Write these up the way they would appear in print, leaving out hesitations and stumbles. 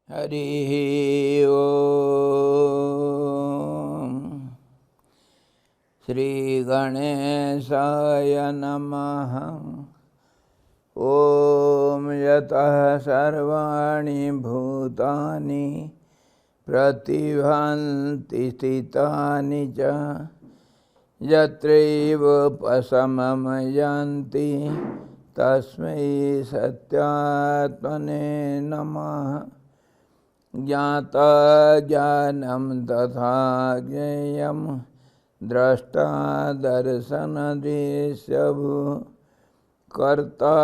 हरिः ओम्। श्रीगणेशाय नमः। ॐ यतः सर्वाणि भूतानि प्रतिभान्ति स्थितानि च यत्रैव उपशमं यान्ति तस्मै सत्यात्मने नमः। ज्ञाता ज्ञानं तथा ज्ञेयं द्रष्टा दर्शनदृश्यभूः कर्ता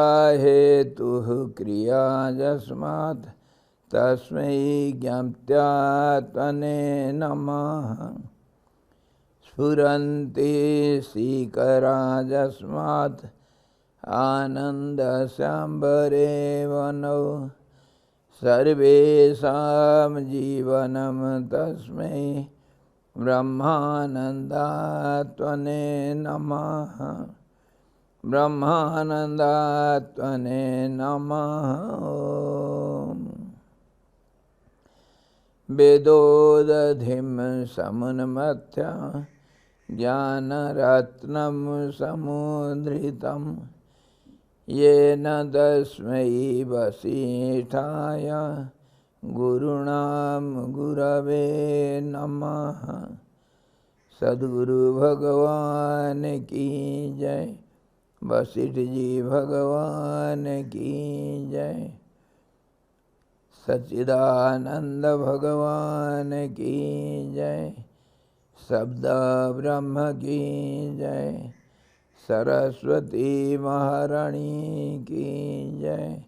हेतुः क्रिया यस्मात् तस्मै ज्ञात्यात्मने नमः। स्फुरन्ति सीकरा यस्मात् आनन्दसाम्बरे वनौ सर्वेषां जीवनं तस्मै ब्रह्मानन्दात्मने नमः। ब्रह्मानन्दात्मने नमः। वेदोदधिं समुन्मथ्य ज्ञानरत्नं समुद्रितं येन तस्मै वसिष्ठाय गुरुणां गुरवे नमः। सद्गुरु भगवान की जय। वशिष्ठ जी भगवान की जय। सच्चिदानंद भगवान की जय। शब्द ब्रह्म की जय। सरस्वती महारानी की जय।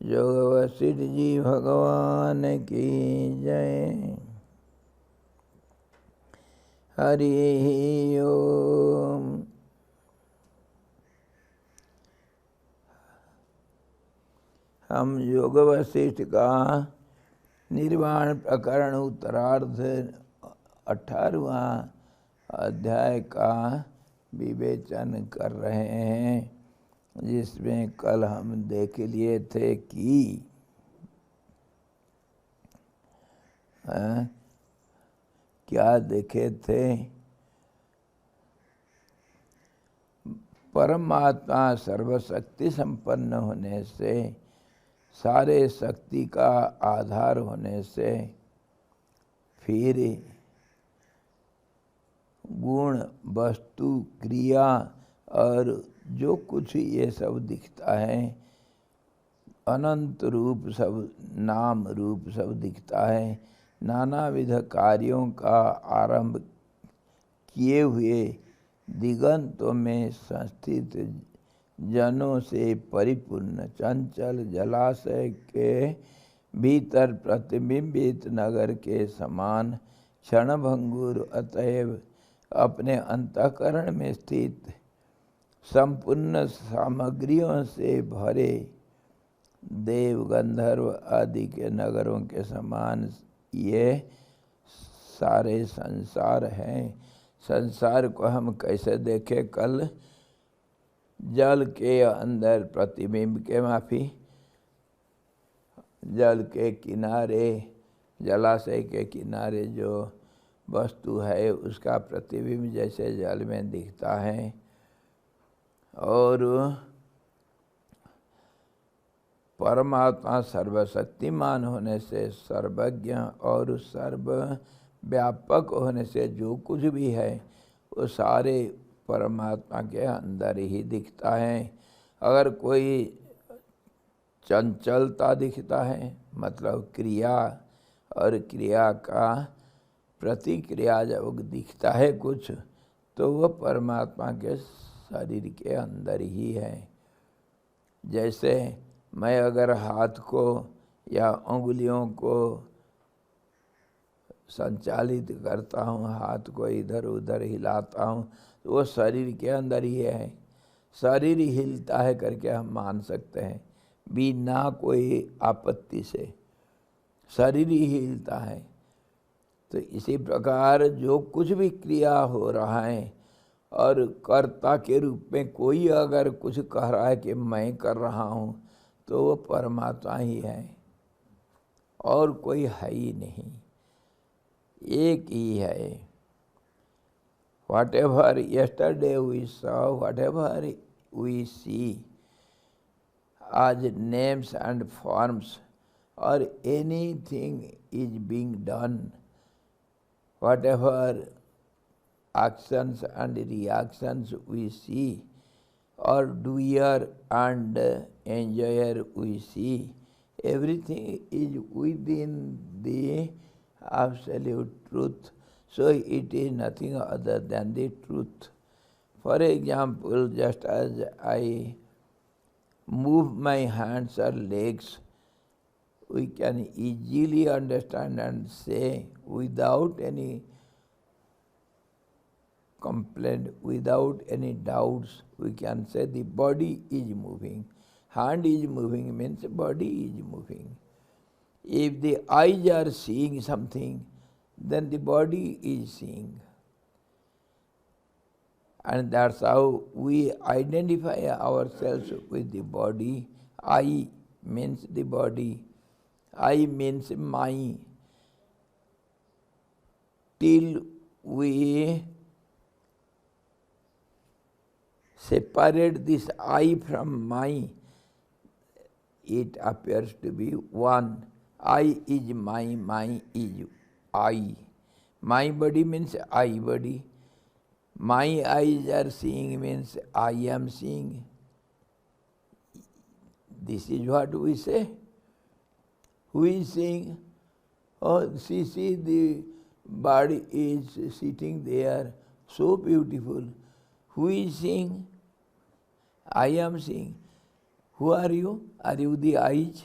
योग वशिष्ठ जी भगवान की जय। हरि ओम। हम योग वशिष्ठ का निर्वाण प्रकरण उत्तरार्ध 18वां अध्याय का विवेचन कर रहे हैं, जिसमें कल हम देख लिए थे कि क्या देखे थे? परमात्मा सर्वशक्ति संपन्न होने से, सारे शक्ति का आधार होने से, फिर गुण वस्तु क्रिया और जो कुछ ये सब दिखता है, अनंत रूप सब, नाम रूप सब दिखता है, नानाविध कार्यों का आरंभ किए हुए दिगंतों में संस्थित जनों से परिपूर्ण चंचल जलाशय के भीतर प्रतिबिंबित नगर के समान क्षणभंगुर, अतएव अपने अंतःकरण में स्थित संपूर्ण सामग्रियों से भरे देव गंधर्व आदि के नगरों के समान ये सारे संसार हैं। संसार को हम कैसे देखें? कल जल के अंदर प्रतिबिंब के माफी, जल के किनारे, जलाशय के किनारे जो वस्तु है उसका प्रतिबिंब जैसे जल में दिखता है, और परमात्मा सर्वशक्तिमान होने से, सर्वज्ञ और सर्वव्यापक होने से जो कुछ भी है वो सारे परमात्मा के अंदर ही दिखता है। अगर कोई चंचलता दिखता है, मतलब क्रिया और क्रिया का प्रतिक्रिया जब दिखता है कुछ, तो वह परमात्मा के शरीर के अंदर ही है। जैसे मैं अगर हाथ को या उंगलियों को संचालित करता हूँ, हाथ को इधर उधर हिलाता हूँ, तो वो शरीर के अंदर ही है। शरीर हिलता है करके हम मान सकते हैं, बिना कोई आपत्ति से शरीर ही हिलता है। तो इसी प्रकार जो कुछ भी क्रिया हो रहा है और कर्ता के रूप में कोई अगर कुछ कह रहा है कि मैं कर रहा हूँ, तो वो परमात्मा ही है। और कोई है ही नहीं, एक ही है। Whatever yesterday we saw, whatever we see as names and forms, or anything is being done, whatever actions and reactions we see, or doer and enjoyer we see, everything is within the absolute truth. So it is nothing other than the truth. For example, just as I move my hands or legs, we can easily understand and say without any complaint, without any doubts, we can say the body is moving. Hand is moving means body is moving. If the eyes are seeing something, then the body is seeing. And that's how we identify ourselves with the body. I means the body. I means my. Till we separate this I from my, it appears to be one. I is my is I. My body means I body. My eyes are seeing means I am seeing. This is what we say. Who is seeing? Oh, see, the body is sitting there, so beautiful. Who is seeing? I am seeing. Who are you? Are you the eyes?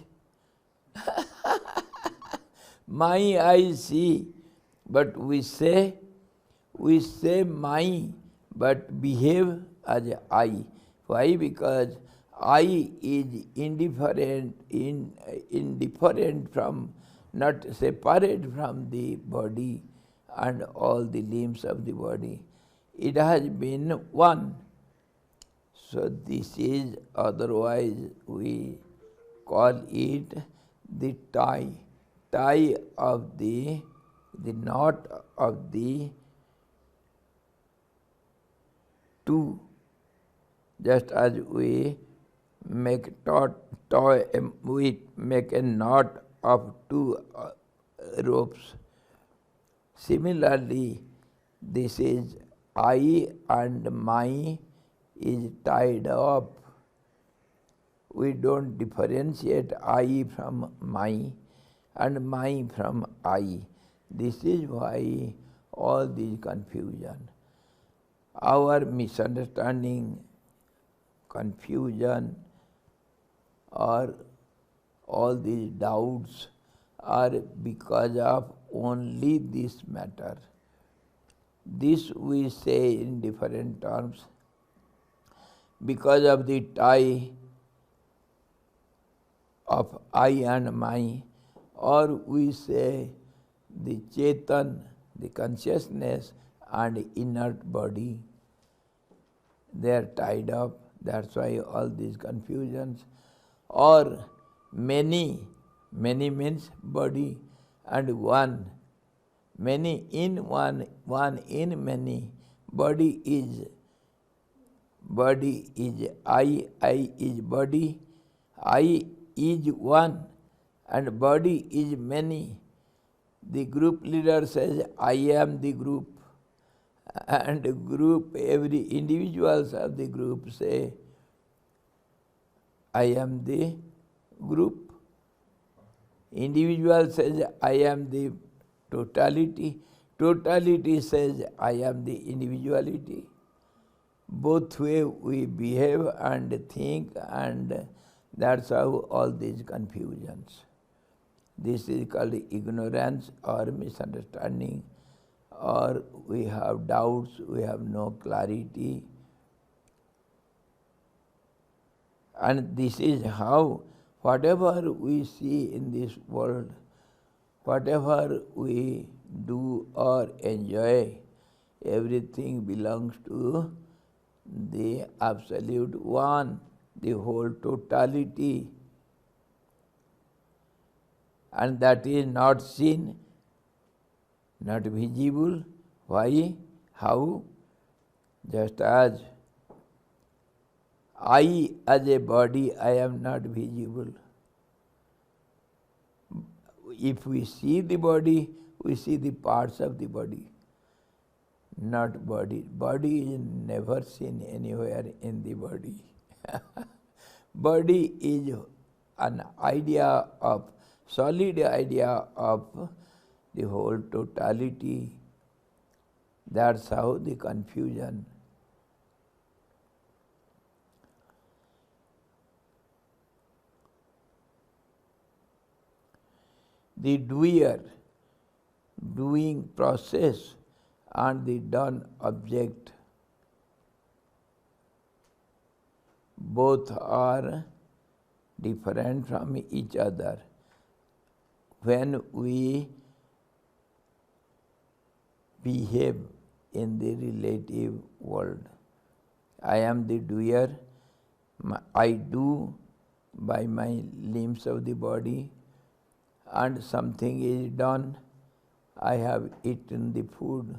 My eyes see, but we say my, but behave as I. Why? Because I is indifferent from, not separate from the body and all the limbs of the body. It has been one. So this is, otherwise we call it the tie of the knot of the two. Just as we make we make a knot of two ropes. Similarly, this is I and my is tied up. We don't differentiate I from my and my from I. This is why all this confusion. Our misunderstanding, confusion, or all these doubts are because of only this matter. This we say in different terms. Because of the tie of I and my, or we say the Chetan, the consciousness and inert body, they are tied up. That's why all these confusions. Or many means body, and one. Many in one in many. Body is I is body. I is one and body is many. The group leader says, I am the group. And group, every individuals of the group say, I am the group. Individual says, I am the totality. Totality says, I am the individuality. Both way we behave and think, and that's how all these confusions. This is called ignorance or misunderstanding, or we have doubts, we have no clarity. And this is how whatever we see in this world, whatever we do or enjoy, everything belongs to the absolute one, the whole totality. and that is not seen, not visible. Why? How? Just as I as a body, I am not visible. If we see the body, we see the parts of the body, not body. Body is never seen anywhere in the body. Body is an idea of, solid idea of the whole totality. That's how the confusion. The doer, doing process, and the done object, both are different from each other. When we behave in the relative world, I am the doer, I do by my limbs of the body, and something is done. I have eaten the food,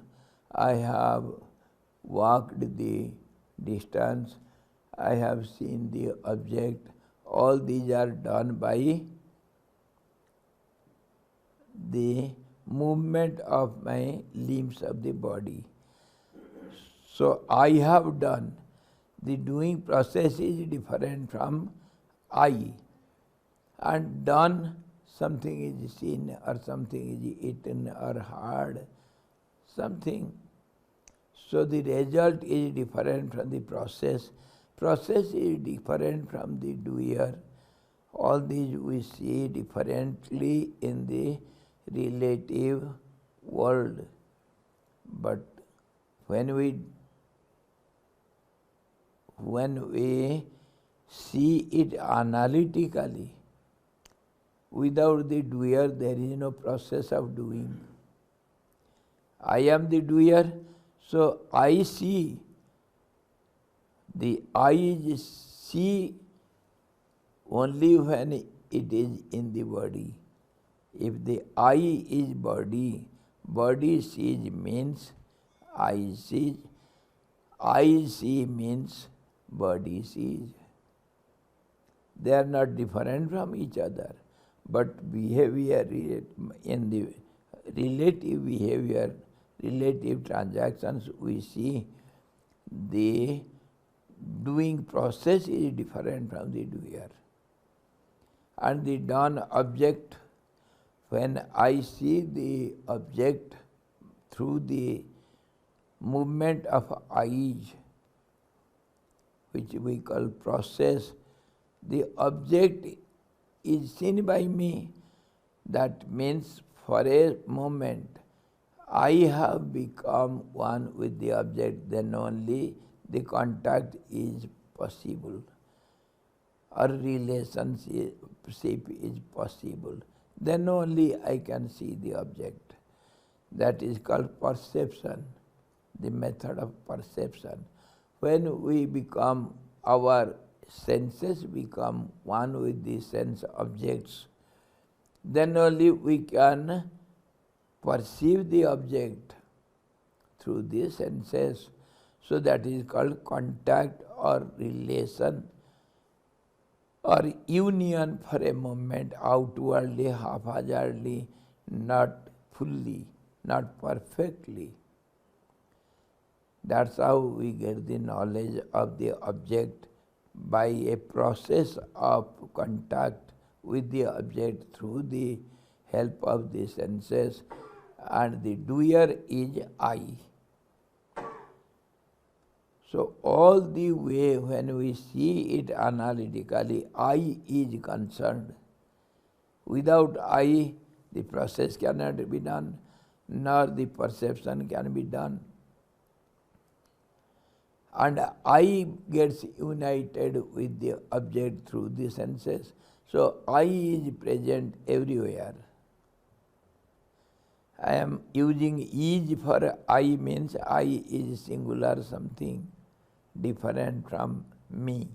I have walked the distance, I have seen the object. All these are done by the movement of my limbs of the body. So I have done. The doing process is different from I. And done, something is seen or something is eaten or heard, something. So the result is different from the process. Process is different from the doer. All these we see differently in the relative world. But when we see it analytically, without the doer there is no process of doing. I am the doer, so I see. The I is see only when it is in the body. If the I is body, body sees means I sees. I see means body sees. They are not different from each other, but behavior in the relative behavior, relative transactions, we see the doing process is different from the doer. And the done object, when I see the object through the movement of eyes, which we call process, the object is seen by me. That means for a moment I have become one with the object, then only the contact is possible, or relationship is possible. Then only I can see the object. That is called perception, the method of perception. When we become, our senses become one with the sense objects, then only we can perceive the object through the senses. So that is called contact or relation or union for a moment, outwardly, haphazardly, not fully, not perfectly. That's how we get the knowledge of the object, by a process of contact with the object through the help of the senses, and the doer is I. So all the way when we see it analytically, I is concerned. Without I, the process cannot be done, nor the perception can be done. And I gets united with the object through the senses. So I is present everywhere. I am using is for I means I is singular something different from me.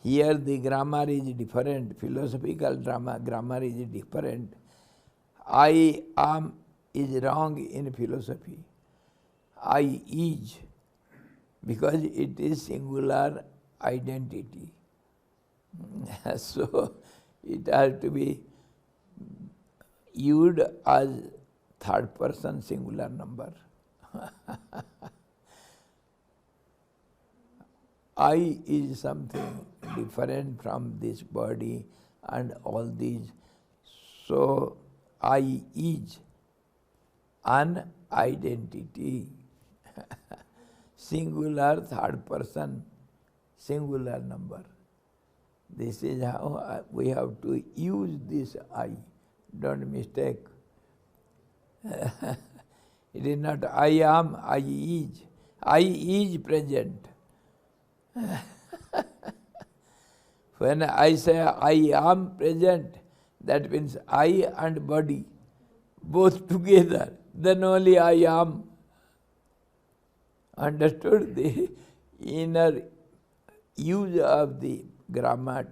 Here the grammar is different, philosophical grammar is different. I am is wrong in philosophy. I is, because it is singular identity. So it has to be used as third person singular number. I is something different from this body and all these. So I is an identity. Singular third person singular number. This is how we have to use this I. Don't mistake. It is not I am, I is. I is present. When I say I am present, that means I and body both together, then only I am. Understood the inner use of the grammar.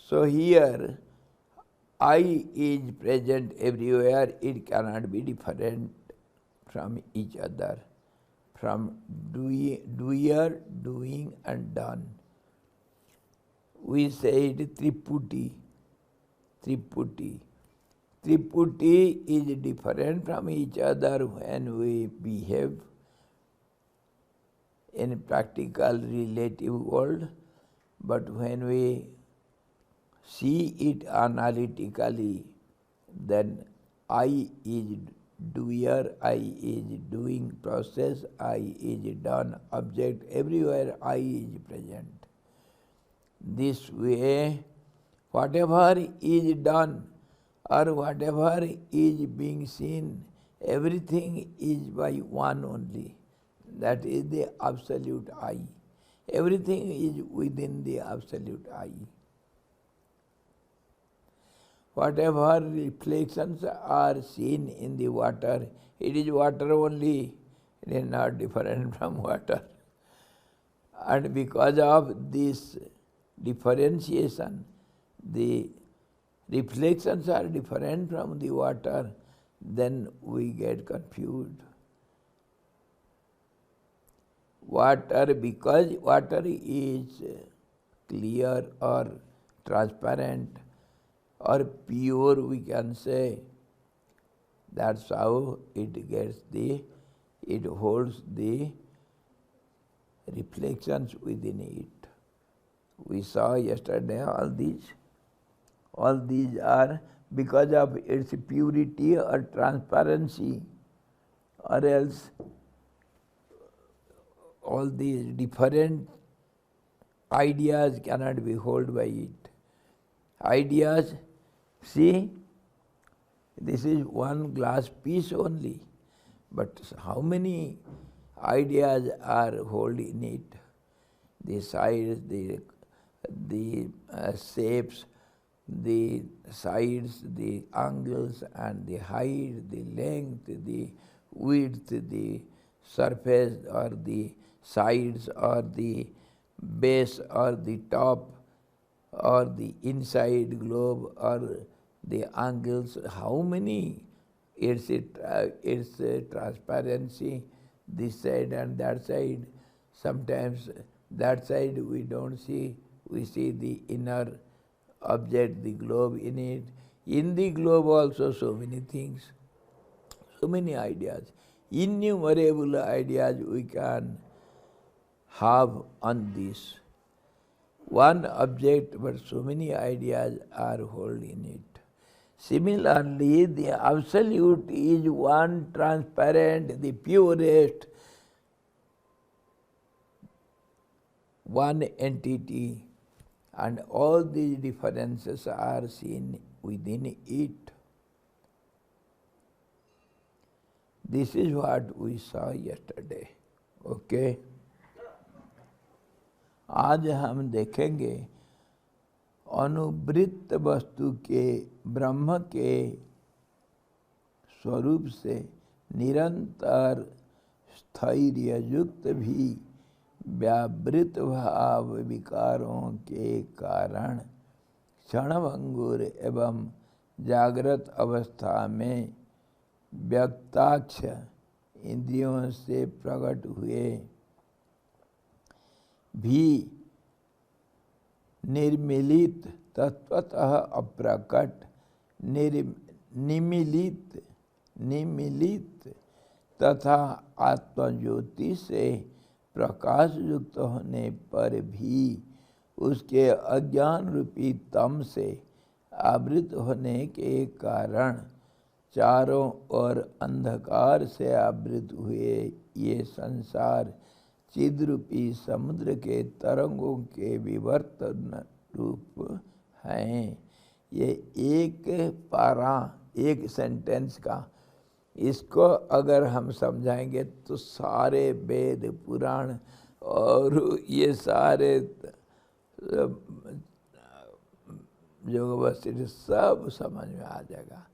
So here I is present everywhere, it cannot be different from each other, from doer, doing and done. We said Triputi. Triputi is different from each other when we behave in practical relative world, but when we see it analytically, then I is doer, I is doing process, I is done object, everywhere I is present. This way, whatever is done or whatever is being seen, everything is by one only. That is the absolute I. Everything is within the absolute I. Whatever reflections are seen in the water, it is water only. It is not different from water. And because of this differentiation, the reflections are different from the water, then we get confused. Water, because water is clear or transparent or pure, we can say, that's how it holds the reflections within it. We saw yesterday all these are because of its purity or transparency, or else all these different ideas cannot be held by it. Ideas, see, this is one glass piece only, but how many ideas are held in it? The size, the shapes, the sides, the angles and the height, the length, the width, the surface or the sides or the base or the top or the inside globe or the angles, how many, its transparency, this side and that side. Sometimes that side we don't see, we see the inner object, the globe in it. In the globe also so many things, so many ideas, innumerable ideas we can have on this. One object, but so many ideas are held in it. Similarly, the Absolute is one transparent, the purest, one entity, and all these differences are seen within it. This is what we saw yesterday. Okay? आज हम देखेंगे अनुवृत्त वस्तु के ब्रह्म के स्वरूप से निरंतर स्थैर्य युक्त भी व्यावृत भाव विकारों के कारण क्षणभंगुर एवं जागृत अवस्था में व्यक्ताक्ष इंद्रियों से प्रकट हुए भी निर्मिलित तत्वतः अप्रकट निमिलित तथा आत्मज्योति से प्रकाश युक्त होने पर भी उसके अज्ञान रूपी तम से आवृत होने के कारण चारों ओर अंधकार से आवृत हुए ये संसार चिद्रूपी समुद्र के तरंगों के विवर्तन रूप हैं। ये एक पारा, एक सेंटेंस का, इसको अगर हम समझाएंगे तो सारे वेद पुराण और ये सारे योग वशिष्ठ सब समझ में आ जाएगा।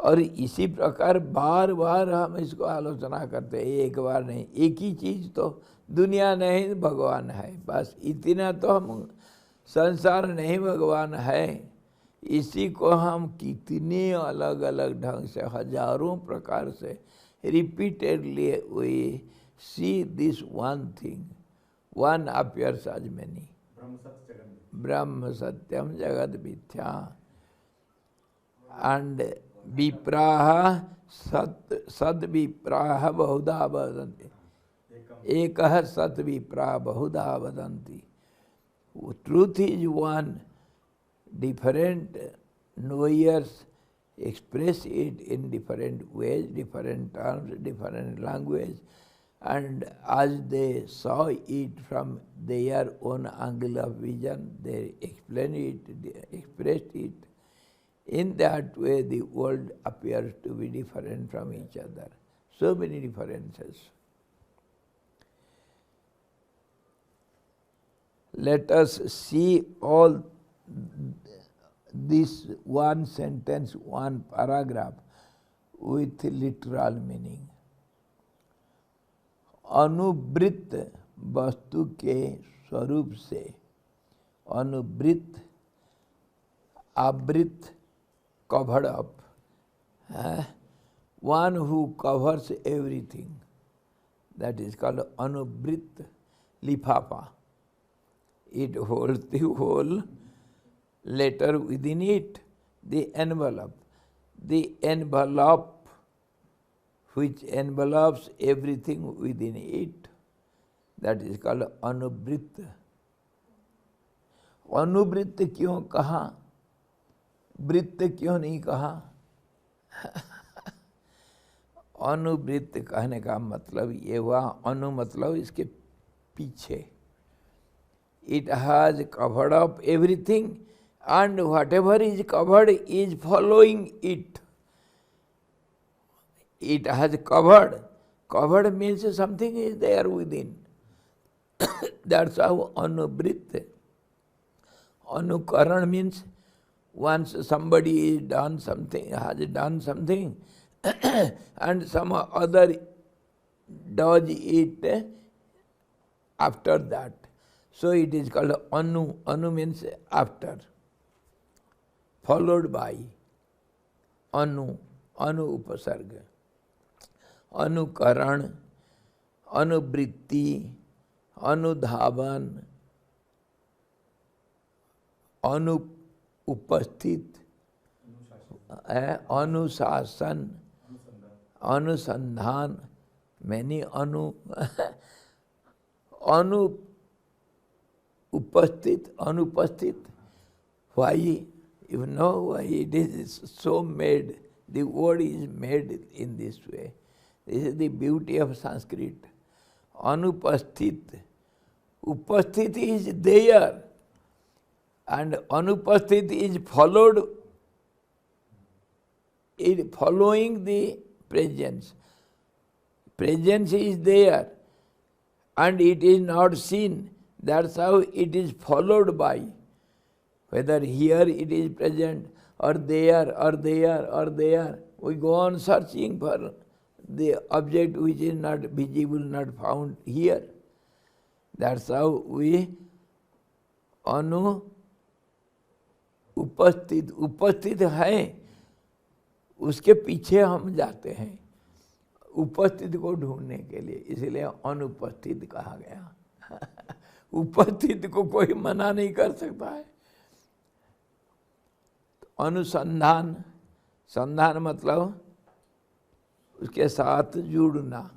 और इसी प्रकार बार बार हम इसको आलोचना करते हैं, एक बार नहीं। एक ही चीज़ तो दुनिया नहीं भगवान है, बस इतना तो हम, संसार नहीं भगवान है। इसी को हम कितने अलग अलग ढंग से, हजारों प्रकार से repeatedly we see this one thing, one appears as many. ब्रह्म सत्यम जगत मिथ्या एंड विप्राह सद विप्राह बहुधा वदन्ति, एक सत विप्राह बहुधा वदन्ति। Truth is one, different knowers express it in different ways, different terms, different language, and as they saw it from their own angle of vision, they explain it, they expressed it. In that way, the world appears to be different from each other. So many differences. Let us see all this one sentence, one paragraph with literal meaning. अनुवृत्त वस्तु के स्वरूप से, अनुवृत्त, आवृत, covered up, one who covers everything, that is called anuvritt lifafa. It holds the whole letter within it, the envelope. The envelope which envelopes everything within it, that is called anuvritt. अनुवृत्त क्यों कहा, वृत्त क्यों नहीं कहा? अनुवृत्त कहने का मतलब ये हुआ, अनु मतलब इसके पीछे। It has covered up everything, and whatever is covered is following it. It has covered. Covered means something is there within. That's how anuvritt. Anukaran means once somebody is done something, has done something, and some other does it after that. So it is called anu. Anu means after, followed by. Anu, anu upasarga. Anukaran, anuvritti, anudhavan, उपस्थित, अनुशासन, अनुसंधान, मैंने उपस्थित, अनुपस्थित. Why? You know why it is so made. The word is made in this way. This is the beauty of Sanskrit. Anupasthit. Upasthit is there, and anupasthit is followed, is following the presence. Presence is there, and it is not seen. That's how it is followed by. Whether here it is present, or there, or there, or there. We go on searching for the object which is not visible, not found here. That's how we अनु उपस्थित है, उसके पीछे हम जाते हैं उपस्थित को ढूंढने के लिए, इसलिए अनुपस्थित कहा गया। उपस्थित को कोई मना नहीं कर सकता है। अनुसंधान, संधान मतलब उसके साथ जुड़ना।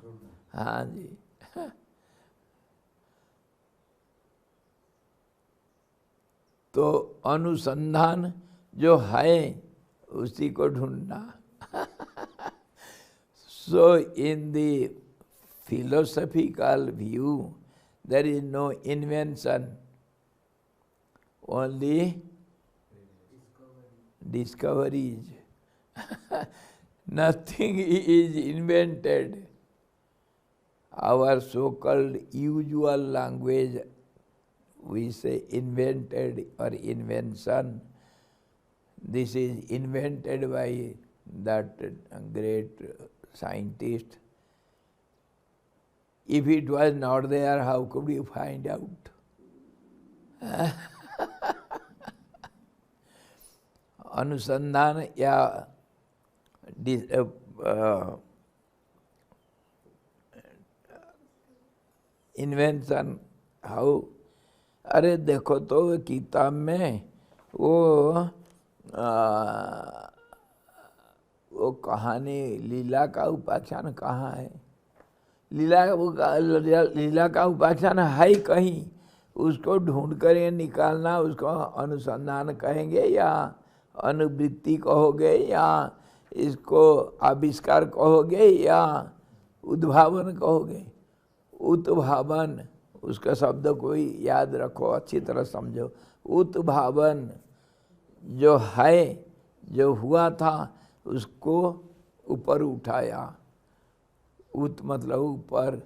हाँ जी। तो अनुसंधान जो है उसी को ढूंढना। So in the philosophical view, there is no invention, only discoveries. Nothing is invented. Our so-called usual language, we say invented or invention. This is invented by that great scientist. If it was not there, how could you find out? अनुसंधान या invention, how? अरे देखो तो किताब में वो कहानी लीला का उपाख्यान कहाँ है? लीला का उपाख्यान है कहीं, उसको ढूंढ कर ये निकालना, उसको अनुसंधान कहेंगे या अनुवृत्ति कहोगे या इसको आविष्कार कहोगे या उद्भावन कहोगे? उत्भावन, उसका शब्द कोई याद रखो, अच्छी तरह समझो। उत्भावन जो है, जो हुआ था उसको ऊपर उठाया। उत मतलब ऊपर,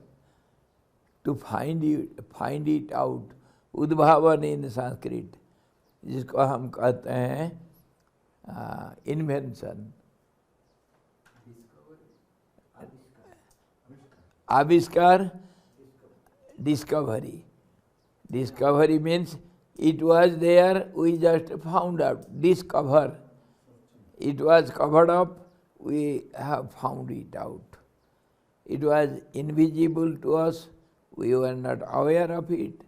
टू फाइंड इट आउट। उद्भावन इन संस्कृत, जिसको हम कहते हैं इन्वेंशन। आविष्कार, discovery. Discovery means it was there, we just found out. Discover. It was covered up, we have found it out. It was invisible to us, we were not aware of it.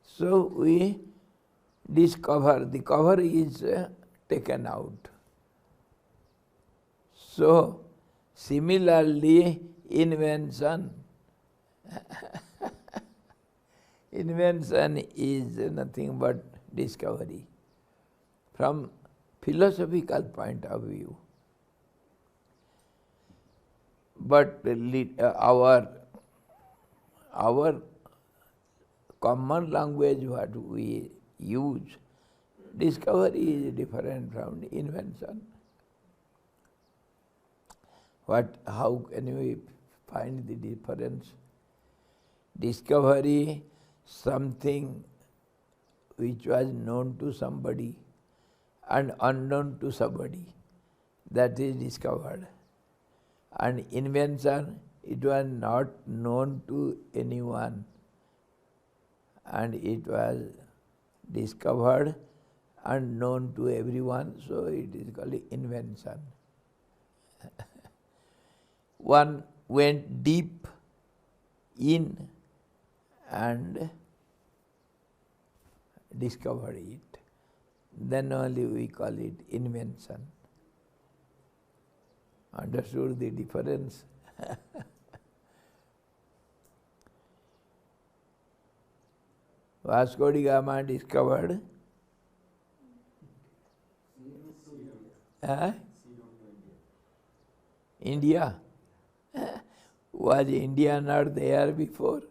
So we discover. The cover is taken out. So similarly, invention. Invention is nothing but discovery from philosophical point of view. But our common language, what we use, discovery is different from invention. How can we find the difference? Discovery, something which was known to somebody and unknown to somebody, that is discovered. And invention, it was not known to anyone and it was discovered and known to everyone, so it is called invention. One went deep in and discovered it, then only we call it invention. Understood the difference? Vasco da Gama discovered India. Was India not there before?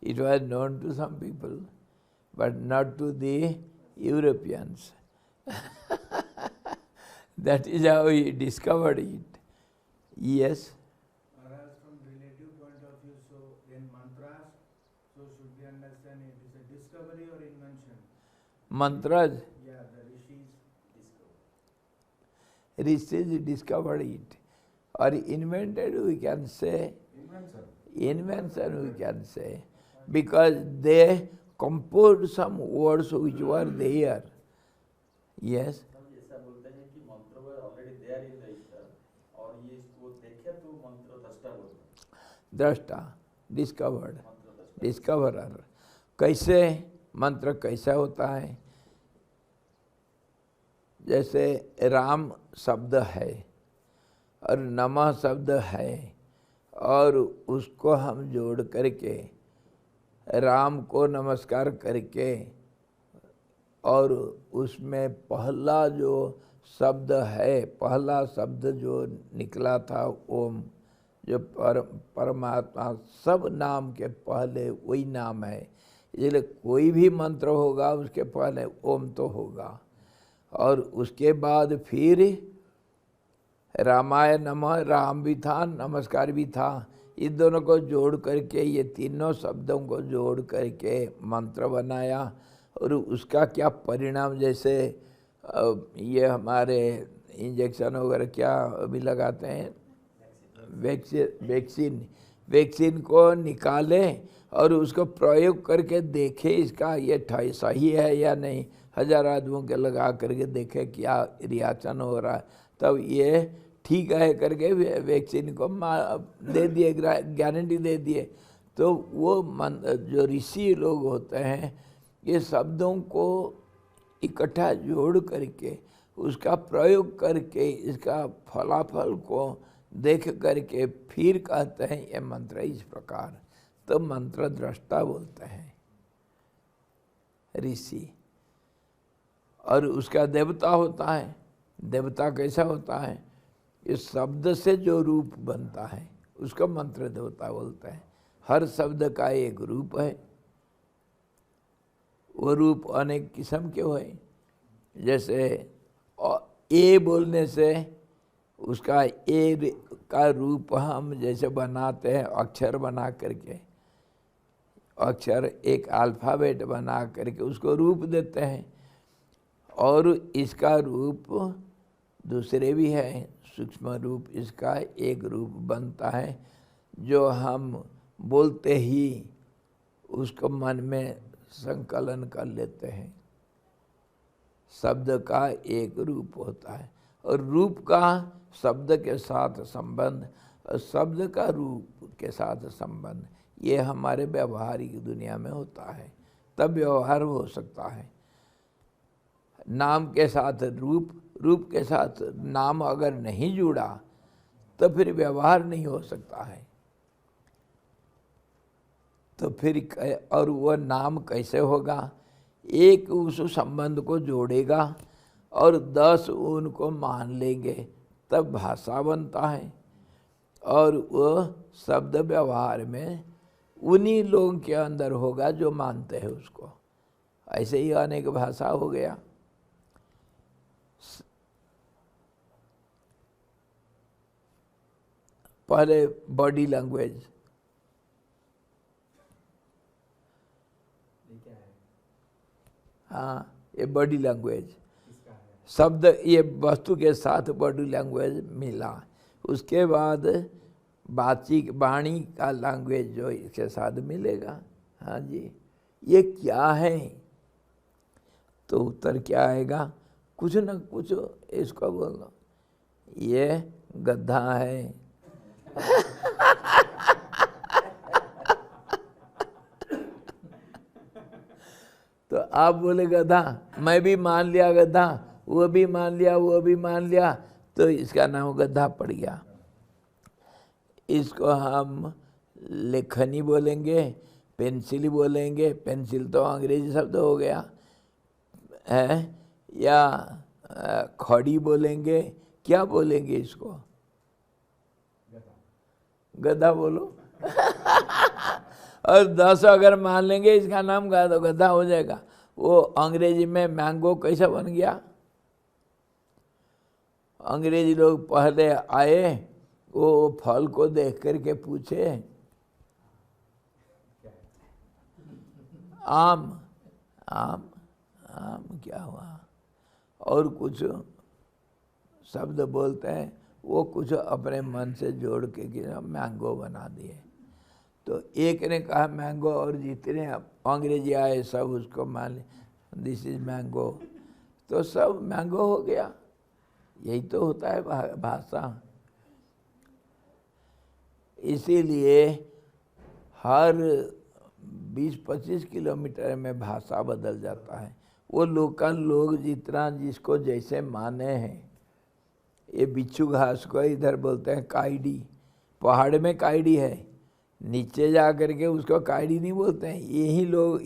It was known to some people, but not to the Europeans. That is how he discovered it. Yes. Whereas from relative point of view, so then mantras, so should we understand it is a discovery or invention? Mantras? Yeah, the rishis discovered it. Or invented, we can say. Invention. Invention, we can say. because they composed some words which were there. Yes. ऐसा बोलते हैं कि मंत्र वो already there in the ether और ये इसको देखे तो मंत्र दृष्टा बोलते हैं। दृष्टा, डिस्कवर्ड, मंत्र दृष्टा। डिस्कवरर। कैसे मंत्र कैसा होता है? जैसे राम शब्द है और नमः शब्द है और उसको हम जोड़ करके राम को नमस्कार करके और उसमें पहला जो शब्द है, पहला शब्द जो निकला था ओम, जो परमात्मा सब नाम के पहले वही नाम है, इसलिए कोई भी मंत्र होगा उसके पहले ओम तो होगा। और उसके बाद फिर रामाय नमः, राम भी था, नमस्कार भी था, इन दोनों को जोड़ करके, ये तीनों शब्दों को जोड़ करके मंत्र बनाया। और उसका क्या परिणाम, जैसे ये हमारे इंजेक्शन वगैरह क्या अभी लगाते हैं, वैक्सीन को निकाले और उसको प्रयोग करके देखे इसका ये सही है या नहीं, 1000 आदमियों के लगा करके देखे क्या रिएक्शन हो रहा है, तब ये ठीक है करके वैक्सीन को दे दिए, गारंटी दे दिए। तो वो जो ऋषि लोग होते हैं ये शब्दों को इकट्ठा जोड़ करके उसका प्रयोग करके इसका फलाफल को देख करके फिर कहते हैं ये मंत्र इस प्रकार, तो मंत्र दृष्टा बोलते हैं ऋषि। और उसका देवता होता है, देवता कैसा होता है, इस शब्द से जो रूप बनता है उसको मंत्र देवता बोलते हैं। हर शब्द का एक रूप है, वो रूप अनेक किस्म के हुए। जैसे ए बोलने से उसका ए का रूप हम जैसे बनाते हैं अक्षर बना करके, अक्षर एक अल्फ़ाबेट बना करके उसको रूप देते हैं। और इसका रूप दूसरे भी हैं, सूक्ष्म रूप इसका एक रूप बनता है जो हम बोलते ही उसको मन में संकलन कर लेते हैं। शब्द का एक रूप होता है और रूप का शब्द के साथ संबंध और शब्द का रूप के साथ संबंध, ये हमारे व्यवहारिक दुनिया में होता है, तब व्यवहार हो सकता है। नाम के साथ रूप, रूप के साथ नाम अगर नहीं जुड़ा तो फिर व्यवहार नहीं हो सकता है। तो फिर और वह नाम कैसे होगा, एक उस संबंध को जोड़ेगा और 10 उनको मान लेंगे तब भाषा बनता है। और वह शब्द व्यवहार में उन्हीं लोगों के अंदर होगा जो मानते हैं उसको। ऐसे ही अनेक भाषा हो गया। पहले बॉडी लैंग्वेज, हाँ ये बॉडी लैंग्वेज शब्द, ये वस्तु के साथ बॉडी लैंग्वेज मिला। उसके बाद बातचीत वाणी का लैंग्वेज जो इसके साथ मिलेगा। हाँ जी, ये क्या है, तो उत्तर क्या आएगा, कुछ न कुछ इसको बोलो, ये गधा है। तो आप बोले गधा, मैं भी मान लिया गधा, वो भी मान लिया, वो भी मान लिया, तो इसका नाम गधा पड़ गया। इसको हम लेखनी बोलेंगे, पेंसिल बोलेंगे, पेंसिल तो अंग्रेजी शब्द हो गया है, या खड़ी बोलेंगे, क्या बोलेंगे इसको, गधा बोलो। और 10 अगर मान लेंगे इसका नाम गधा हो जाएगा। वो अंग्रेजी में मैंगो कैसा बन गया, अंग्रेजी लोग पहले आए, वो फल को देख करके पूछे आम, आम, आम क्या हुआ, और कुछ शब्द बोलते हैं, वो कुछ अपने मन से जोड़ के मैंगो बना दिए। तो एक ने कहा मैंगो और जितने अंग्रेजी आए सब उसको मान ले, दिस इज मैंगो, तो सब मैंगो हो गया। यही तो होता है भाषा। इसीलिए हर 20-25 किलोमीटर में भाषा बदल जाता है। वो लोकल लोग जितना जिसको जैसे माने हैं, ये बिच्छू घास को इधर बोलते हैं काईडी, पहाड़ में काईडी है, नीचे जा कर के उसको काईडी नहीं बोलते हैं। यही लोग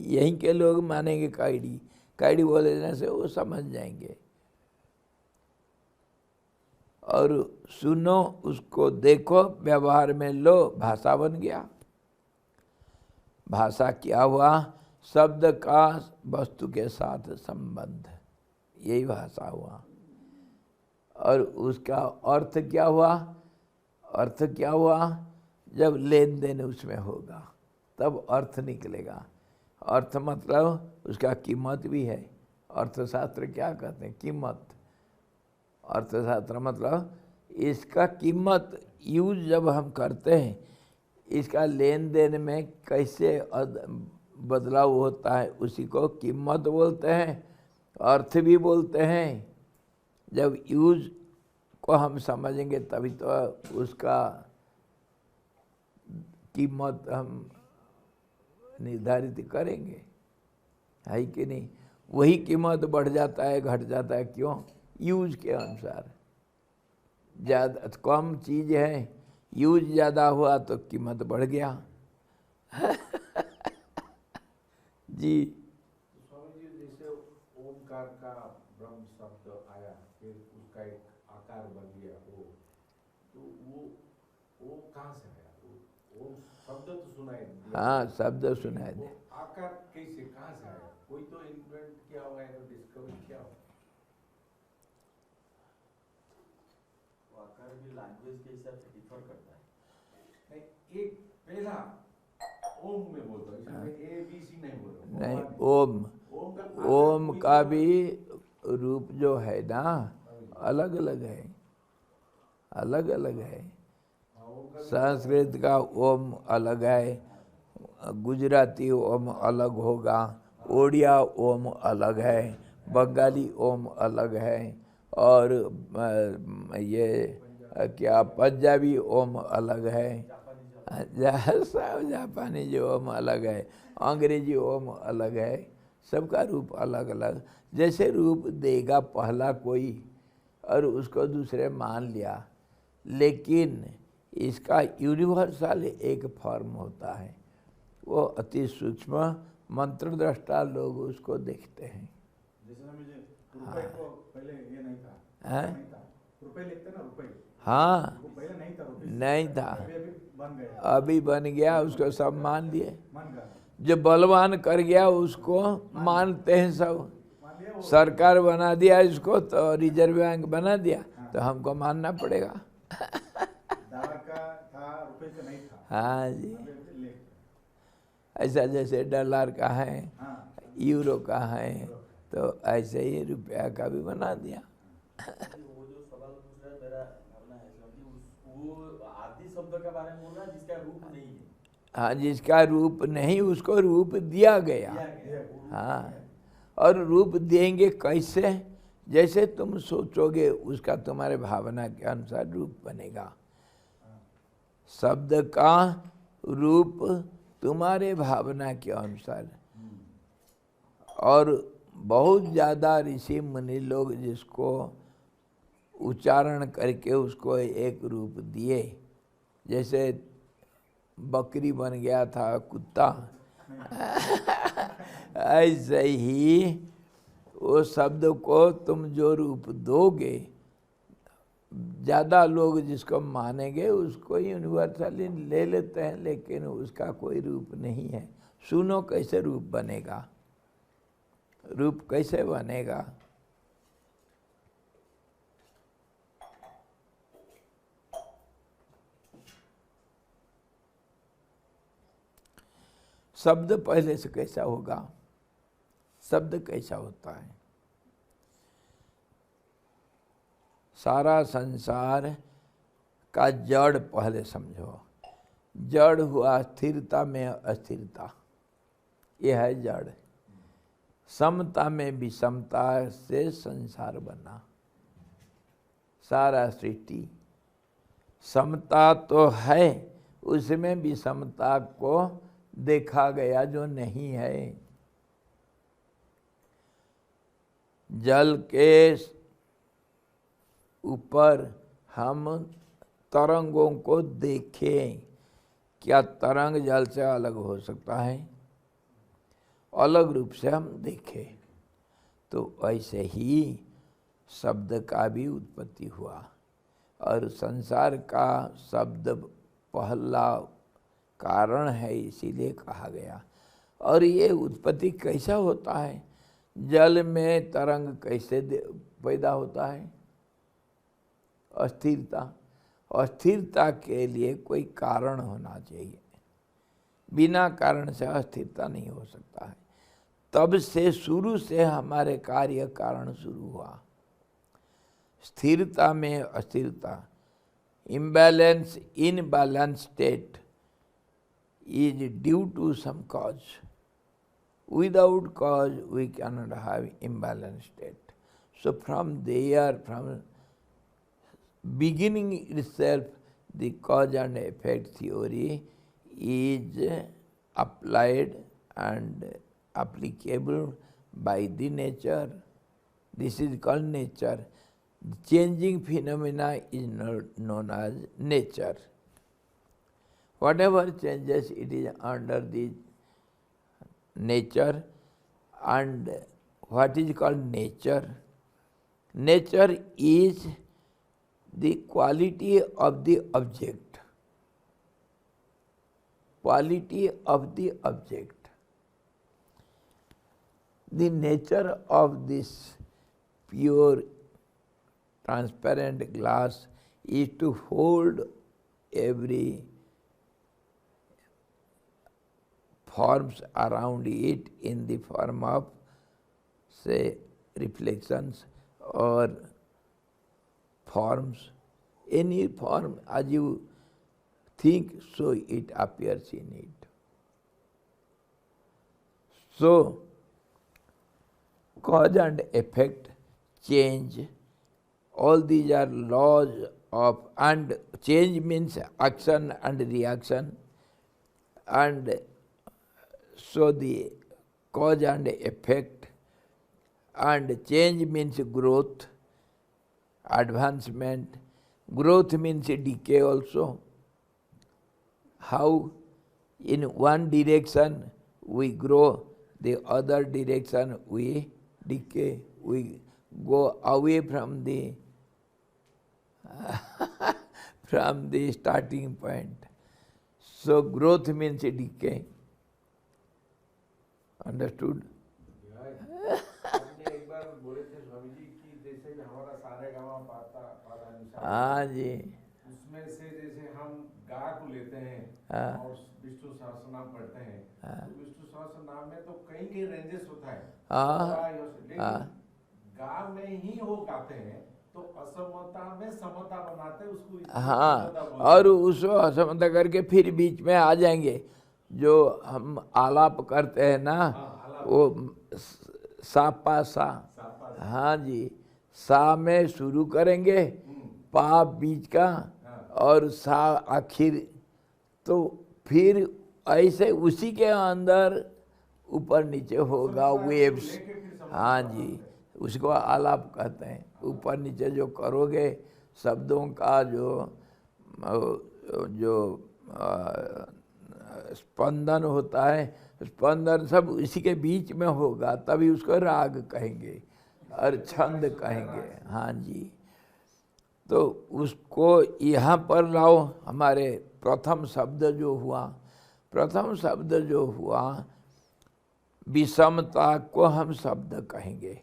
यहीं के लोग मानेंगे काईडी, काईडी बोलने से वो समझ जाएंगे। और सुनो उसको, देखो, व्यवहार में लो, भाषा बन गया। भाषा क्या हुआ? शब्द का वस्तु के साथ संबंध, यही भाषा हुआ। और उसका अर्थ क्या हुआ? अर्थ क्या हुआ? जब लेन देन उसमें होगा तब अर्थ निकलेगा। अर्थ मतलब उसका कीमत भी है। अर्थशास्त्र क्या कहते हैं? कीमत। अर्थशास्त्र मतलब इसका कीमत यूज जब हम करते हैं, इसका लेन देन में कैसे बदलाव होता है, उसी को कीमत बोलते हैं, अर्थ भी बोलते हैं। जब यूज को हम समझेंगे तभी तो उसका कीमत हम निर्धारित करेंगे, है कि नहीं? वही कीमत बढ़ जाता है, घट जाता है, क्यों? यूज के अनुसार। ज़्यादा कम चीज़ है, यूज ज़्यादा हुआ तो कीमत बढ़ गया। जी। स्वामी जी, जैसे ओमकार का ब्रह्म शब्द आया, फिर उसका एक आकार बन गया ओ, तो वो कहाँ से आया? वो शब्द तो सुनाई दिया। हाँ, शब्द सुनाई दे। आकार कैसे, कहाँ से आया? कोई तो इन्वेंट किया होगा, डिस्कवर किया होगा। आकार भी लैंग्वेज के हिसाब से डिफर करता है। नहीं, एक पहला ओम में बोलता हूँ, इसमें ए बी सी नहीं बोल रहा। नहीं, ओम, ओम का भी रूप जो है ना, अलग अलग है, अलग अलग है। संस्कृत का ओम अलग है, गुजराती ओम अलग होगा, ओडिया ओम अलग है, बंगाली ओम अलग है, और ये क्या पंजाबी ओम अलग है, जापानी जो ओम अलग है, अंग्रेजी ओम अलग है। सबका रूप अलग अलग। जैसे रूप देगा पहला कोई और उसको दूसरे मान लिया, लेकिन इसका यूनिवर्सल एक फॉर्म होता है, वो अति सूक्ष्म मंत्र दृष्टा लोग उसको देखते हैं। जैसे मुझे रुपए को पहले ये नहीं था, हैं? नहीं था, रुपए लिखते ना, रुपए। हाँ, वो पहले नहीं था, रुपए नहीं था, अभी बन गया। अभी बन गया, उसको सब मान लिए। मान गया, जो बलवान कर गया उसको मानते हैं सब। मान लिया वो। सरकार बना दिया इसको, तो रिजर्व बैंक बना दिया, तो हमको मानना पड़ेगा। डॉलर का था, रुपए का नहीं था। हाँ जी। अभी ले। ऐसा जैसे डॉलर का है, हाँ, यूरो का है, तो ऐसे ही रुपया का भी बना दिया। वो जो सवाल पूछ रहा है, मेरा भावना है कि वो आदि शब्द के बारे में बोल रहा है जिसका रूप नहीं है। हाँ, जिसका रूप नहीं उसको रूप दिया गया। हाँ, और रूप देंगे कैसे? जैसे तुम सोचोगे उसका तुम्हारे भावना के अनुसार रूप बनेगा। शब्द का रूप तुम्हारे भावना के अनुसार। और बहुत ज़्यादा ऋषि मुनि लोग जिसको उच्चारण करके उसको एक रूप दिए, जैसे बकरी बन गया था कुत्ता, ऐसे ही वो शब्द को तुम जो रूप दोगे, ज़्यादा लोग जिसको मानेंगे उसको यूनिवर्सली ले लेते हैं, लेकिन उसका कोई रूप नहीं है। सुनो कैसे रूप बनेगा, रूप कैसे बनेगा? शब्द पहले से कैसा होगा? शब्द कैसा होता है? सारा संसार का जड़ पहले समझो। जड़ हुआ स्थिरता में अस्थिरता, यह है जड़। समता में विषमता से संसार बना, सारा सृष्टि। समता तो है, उसमें विषमता को देखा गया जो नहीं है। जल के ऊपर हम तरंगों को देखें, क्या तरंग जल से अलग हो सकता है? अलग रूप से हम देखें। तो ऐसे ही शब्द का भी उत्पत्ति हुआ, और संसार का शब्द पहला कारण है, इसीलिए कहा गया। और ये उत्पत्ति कैसा होता है? जल में तरंग कैसे पैदा होता है? अस्थिरता। अस्थिरता के लिए कोई कारण होना चाहिए, बिना कारण से अस्थिरता नहीं हो सकता है। तब से शुरू से हमारे कार्य कारण शुरू हुआ। स्थिरता में अस्थिरता, imbalance, imbalanced state is due to some cause. Without cause we cannot have imbalanced state. So from there, from beginning itself, the cause and effect theory is applied and applicable by the nature. This is called nature. Changing phenomena is known as nature. Whatever changes, it is under the nature. And what is called nature? Nature is the quality of the object. Quality of the object. The nature of this pure transparent glass is to hold every forms around it in the form of, say, reflections or forms. Any form as you think, so it appears in it. So, cause and effect, change, all these are laws of, and change means action and reaction, and so the cause and effect, and change means growth, advancement. Growth means decay also. How in one direction we grow, the other direction we decay, we go away from the from the starting point. So growth means decay. Understood? हमने एक बार बोले थे स्वामी जी कि जैसे हमारा सारे गाँव पाता हाँ जी, उसमें से जैसे हम गा को लेते हैं हाँ। और विष्णु सहस्रनाम पढ़ते हैं, तो विष्णु सहस्रनाम में तो कई कई रेंजेस होता है, हाँ, लेकिन हाँ। गा में ही हो गाते हैं तो असमता में समता बनाते हैं उसको, इसलिए हाँ, समता बोलते और हैं। उसको असमता करके फिर बीच में आ जाएंगे। जो हम आलाप करते हैं ना, आलाप। वो सा पा सा, सापा। हाँ जी, सा में शुरू करेंगे, पा बीच का, और सा आखिर। तो फिर ऐसे उसी के अंदर ऊपर नीचे होगा वेव्स। हाँ जी, उसको आलाप कहते हैं। ऊपर नीचे जो करोगे शब्दों का जो स्पंदन होता है, स्पंदन सब इसी के बीच में होगा, तभी उसको राग कहेंगे और छंद कहेंगे। हाँ जी, तो उसको यहाँ पर लाओ। हमारे प्रथम शब्द जो हुआ, प्रथम शब्द जो हुआ, विषमता को हम शब्द कहेंगे।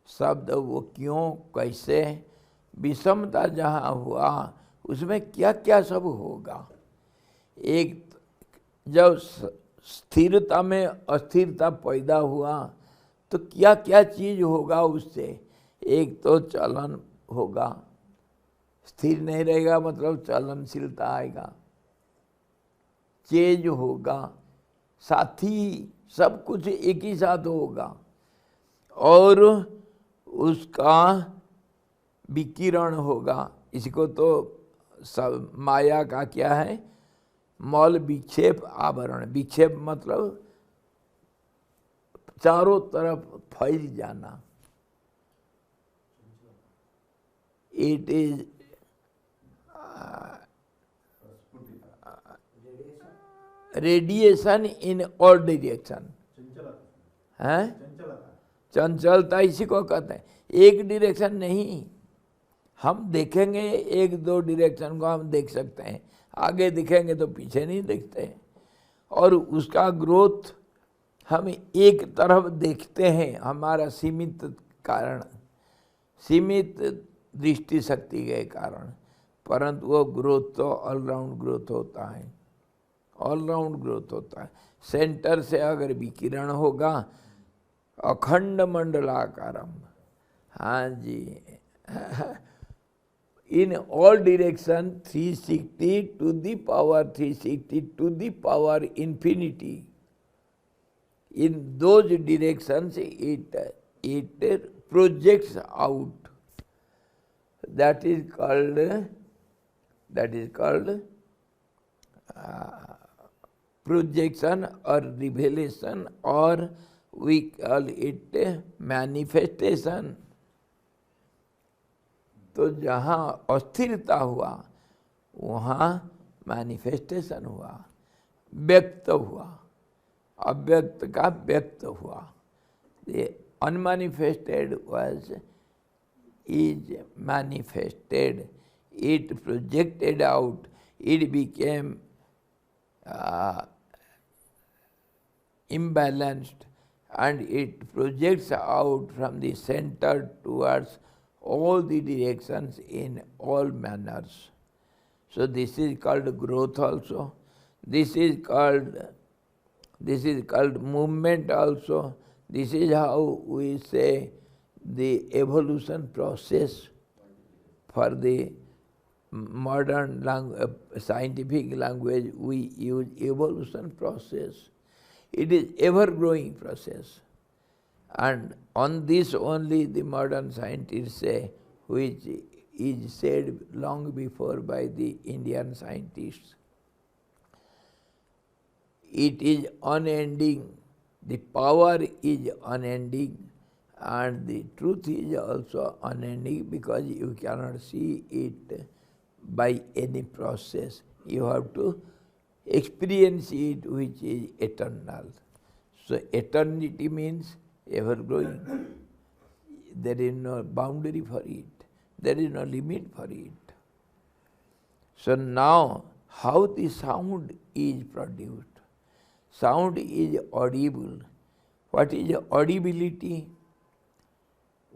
शब्द वो क्यों, कैसे? विषमता जहाँ हुआ उसमें क्या क्या सब होगा। एक, जब स्थिरता में अस्थिरता पैदा हुआ तो क्या क्या चीज होगा उससे। एक तो चलन होगा, स्थिर नहीं रहेगा मतलब चलनशीलता आएगा। चेंज होगा, साथी सब कुछ एक ही साथ होगा और उसका विकिरण होगा। इसको तो सब माया का क्या है, मौल विक्षेप आवरण। विक्षेप मतलब चारों तरफ फैल जाना। It is radiation in all direction है। चंचलता इसी को कहते हैं। एक डायरेक्शन नहीं, हम देखेंगे एक दो डायरेक्शन को हम देख सकते हैं, आगे दिखेंगे तो पीछे नहीं देखते हैं। और उसका ग्रोथ हम एक तरफ देखते हैं, हमारा सीमित कारण, सीमित दृष्टि शक्ति के कारण, परंतु वो ग्रोथ तो ऑलराउंड ग्रोथ होता है, ऑलराउंड ग्रोथ होता है। सेंटर से अगर विकिरण होगा अखंड मंडलाकारम, हाँ जी, in all direction 360 to the power 360 to the power infinity. In those directions it projects out. That is called projection or revelation, or we call it manifestation. तो जहाँ अस्थिरता हुआ वहाँ मैनिफेस्टेशन हुआ, व्यक्त हुआ, अव्यक्त का व्यक्त हुआ। The unmanifested is manifested, it projected out, it became imbalanced, and it projects out from the center towards all the directions in all manners. So this is called growth also. This is called movement also. This is how we say the evolution process. For the modern scientific language, we use evolution process. It is ever-growing process. And on this only the modern scientists say, which is said long before by the Indian scientists. It is unending, the power is unending, and the truth is also unending, because you cannot see it by any process. You have to experience it, which is eternal. So eternity means ever-growing. There is no boundary for it. There is no limit for it. So now, how the sound is produced? Sound is audible. What is audibility?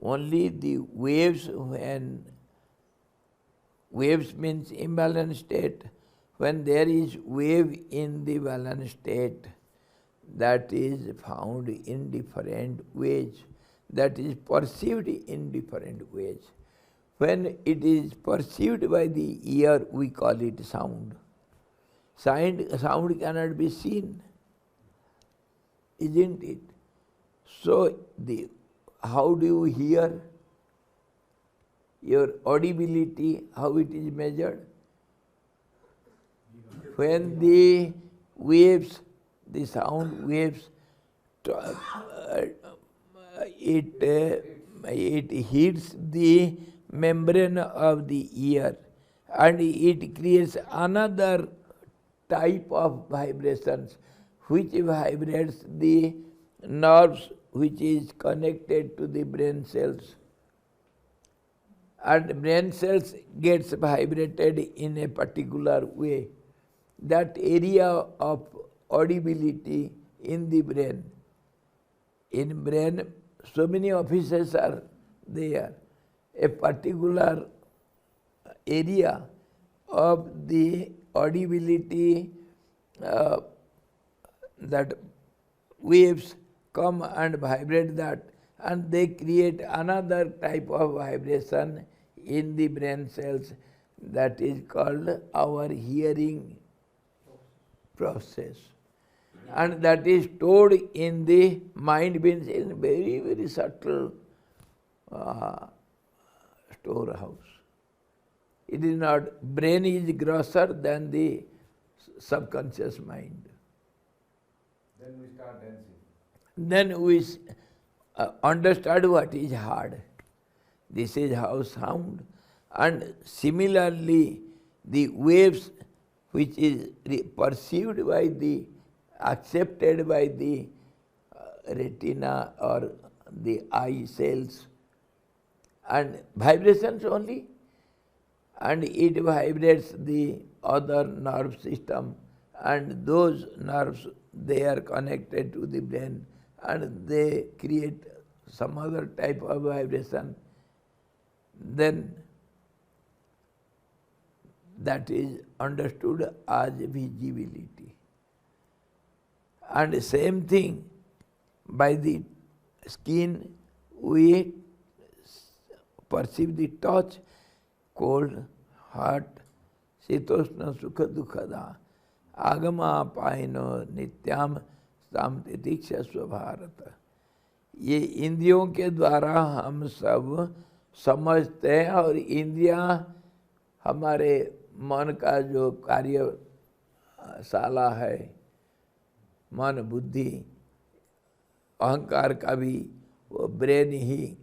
Only the waves, when waves means imbalanced state, when there is wave in the balanced state, that is found in different ways, that is perceived in different ways. When it is perceived by the ear, we call it sound. Sound cannot be seen, isn't it? So how do you hear? Your audibility, how it is measured? When the waves, the sound waves, it hits the membrane of the ear, and it creates another type of vibrations, which vibrates the nerves which is connected to the brain cells. And brain cells gets vibrated in a particular way. That area of audibility in the brain. In brain, so many offices are there. A particular area of the audibility, that waves come and vibrate that, and they create another type of vibration in the brain cells, that is called our hearing process. And that is stored in the mind, means in very, very subtle storehouse. It is not, brain is grosser than the subconscious mind. Then we start dancing. Then we understand what is hard. This is how sound. And similarly, the waves which is perceived by the, accepted by the retina or the eye cells, and vibrations only, and it vibrates the other nerve system, and those nerves, they are connected to the brain, and they create some other type of vibration. Then that is understood as visibility. And same thing, by the skin we perceive the touch, cold, hot, शीतोष्ण सुख दुखदा आगमा piano नित्याम साम तितिक्षस्व भारत। ये इंद्रियों के द्वारा हम सब समझते हैं, और इंद्रियां हमारे मन का जो कार्यशाला है, मन बुद्धि अहंकार का भी वो ब्रेन ही,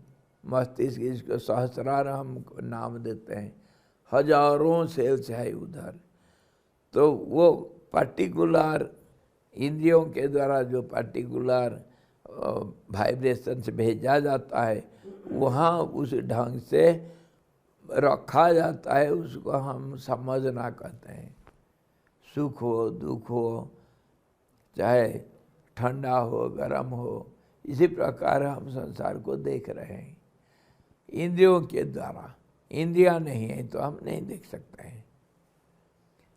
मस्तिष्क, इसको सहस्रार हम नाम देते हैं, हजारों सेल्स है उधर। तो वो पर्टिकुलर इंद्रियों के द्वारा जो पर्टिकुलर वाइब्रेशंस भेजा जाता है, वहाँ उस ढंग से रखा जाता है, उसको हम समझना कहते हैं। सुख हो दुख हो, चाहे ठंडा हो गरम हो, इसी प्रकार हम संसार को देख रहे हैं इंद्रियों के द्वारा। इंद्रियां नहीं है तो हम नहीं देख सकते हैं।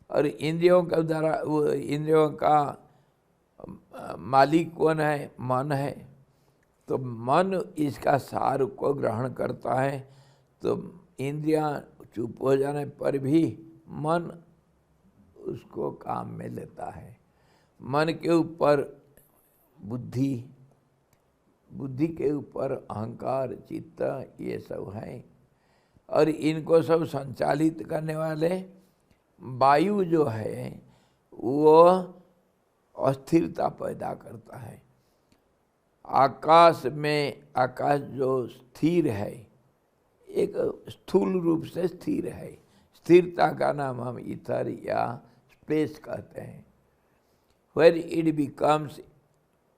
और इंद्रियों के द्वारा, वो इंद्रियों का मालिक कौन है? मन है। तो मन इसका सार को ग्रहण करता है, तो इंद्रियां चुप हो जाने पर भी मन उसको काम में लेता है। मन के ऊपर बुद्धि, बुद्धि के ऊपर अहंकार, चित्त, ये सब है। और इनको सब संचालित करने वाले वायु जो है वो अस्थिरता पैदा करता है। आकाश में, आकाश जो स्थिर है, एक स्थूल रूप से स्थिर है, स्थिरता का नाम हम ईथर या स्पेस कहते हैं। Where it becomes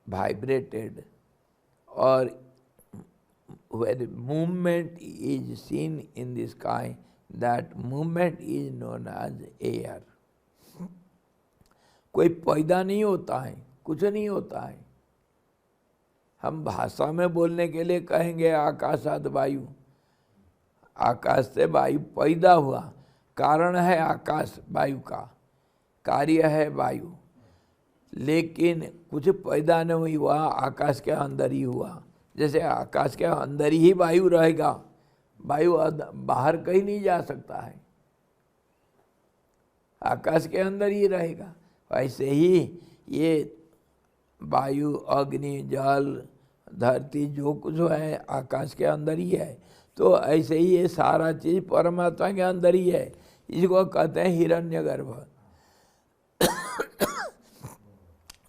vibrated, or where movement is seen in the sky, that movement is known as air. कोई पैदा नहीं होता है, कुछ नहीं होता है। हम भाषा में बोलने के लिए कहेंगे आकाशाद वायु, आकाश से वायु पैदा हुआ, कारण है आकाश वायु का, कार्य है वायु, लेकिन कुछ पैदा नहीं हुआ, आकाश के अंदर ही हुआ। जैसे आकाश के अंदर ही वायु रहेगा, वायु बाहर कहीं नहीं जा सकता है, आकाश के अंदर ही रहेगा। ऐसे ही ये वायु, अग्नि, जल, धरती, जो कुछ है आकाश के अंदर ही है। तो ऐसे ही ये सारा चीज़ परमात्मा के अंदर ही है। इसको कहते हैं हिरण्यगर्भ,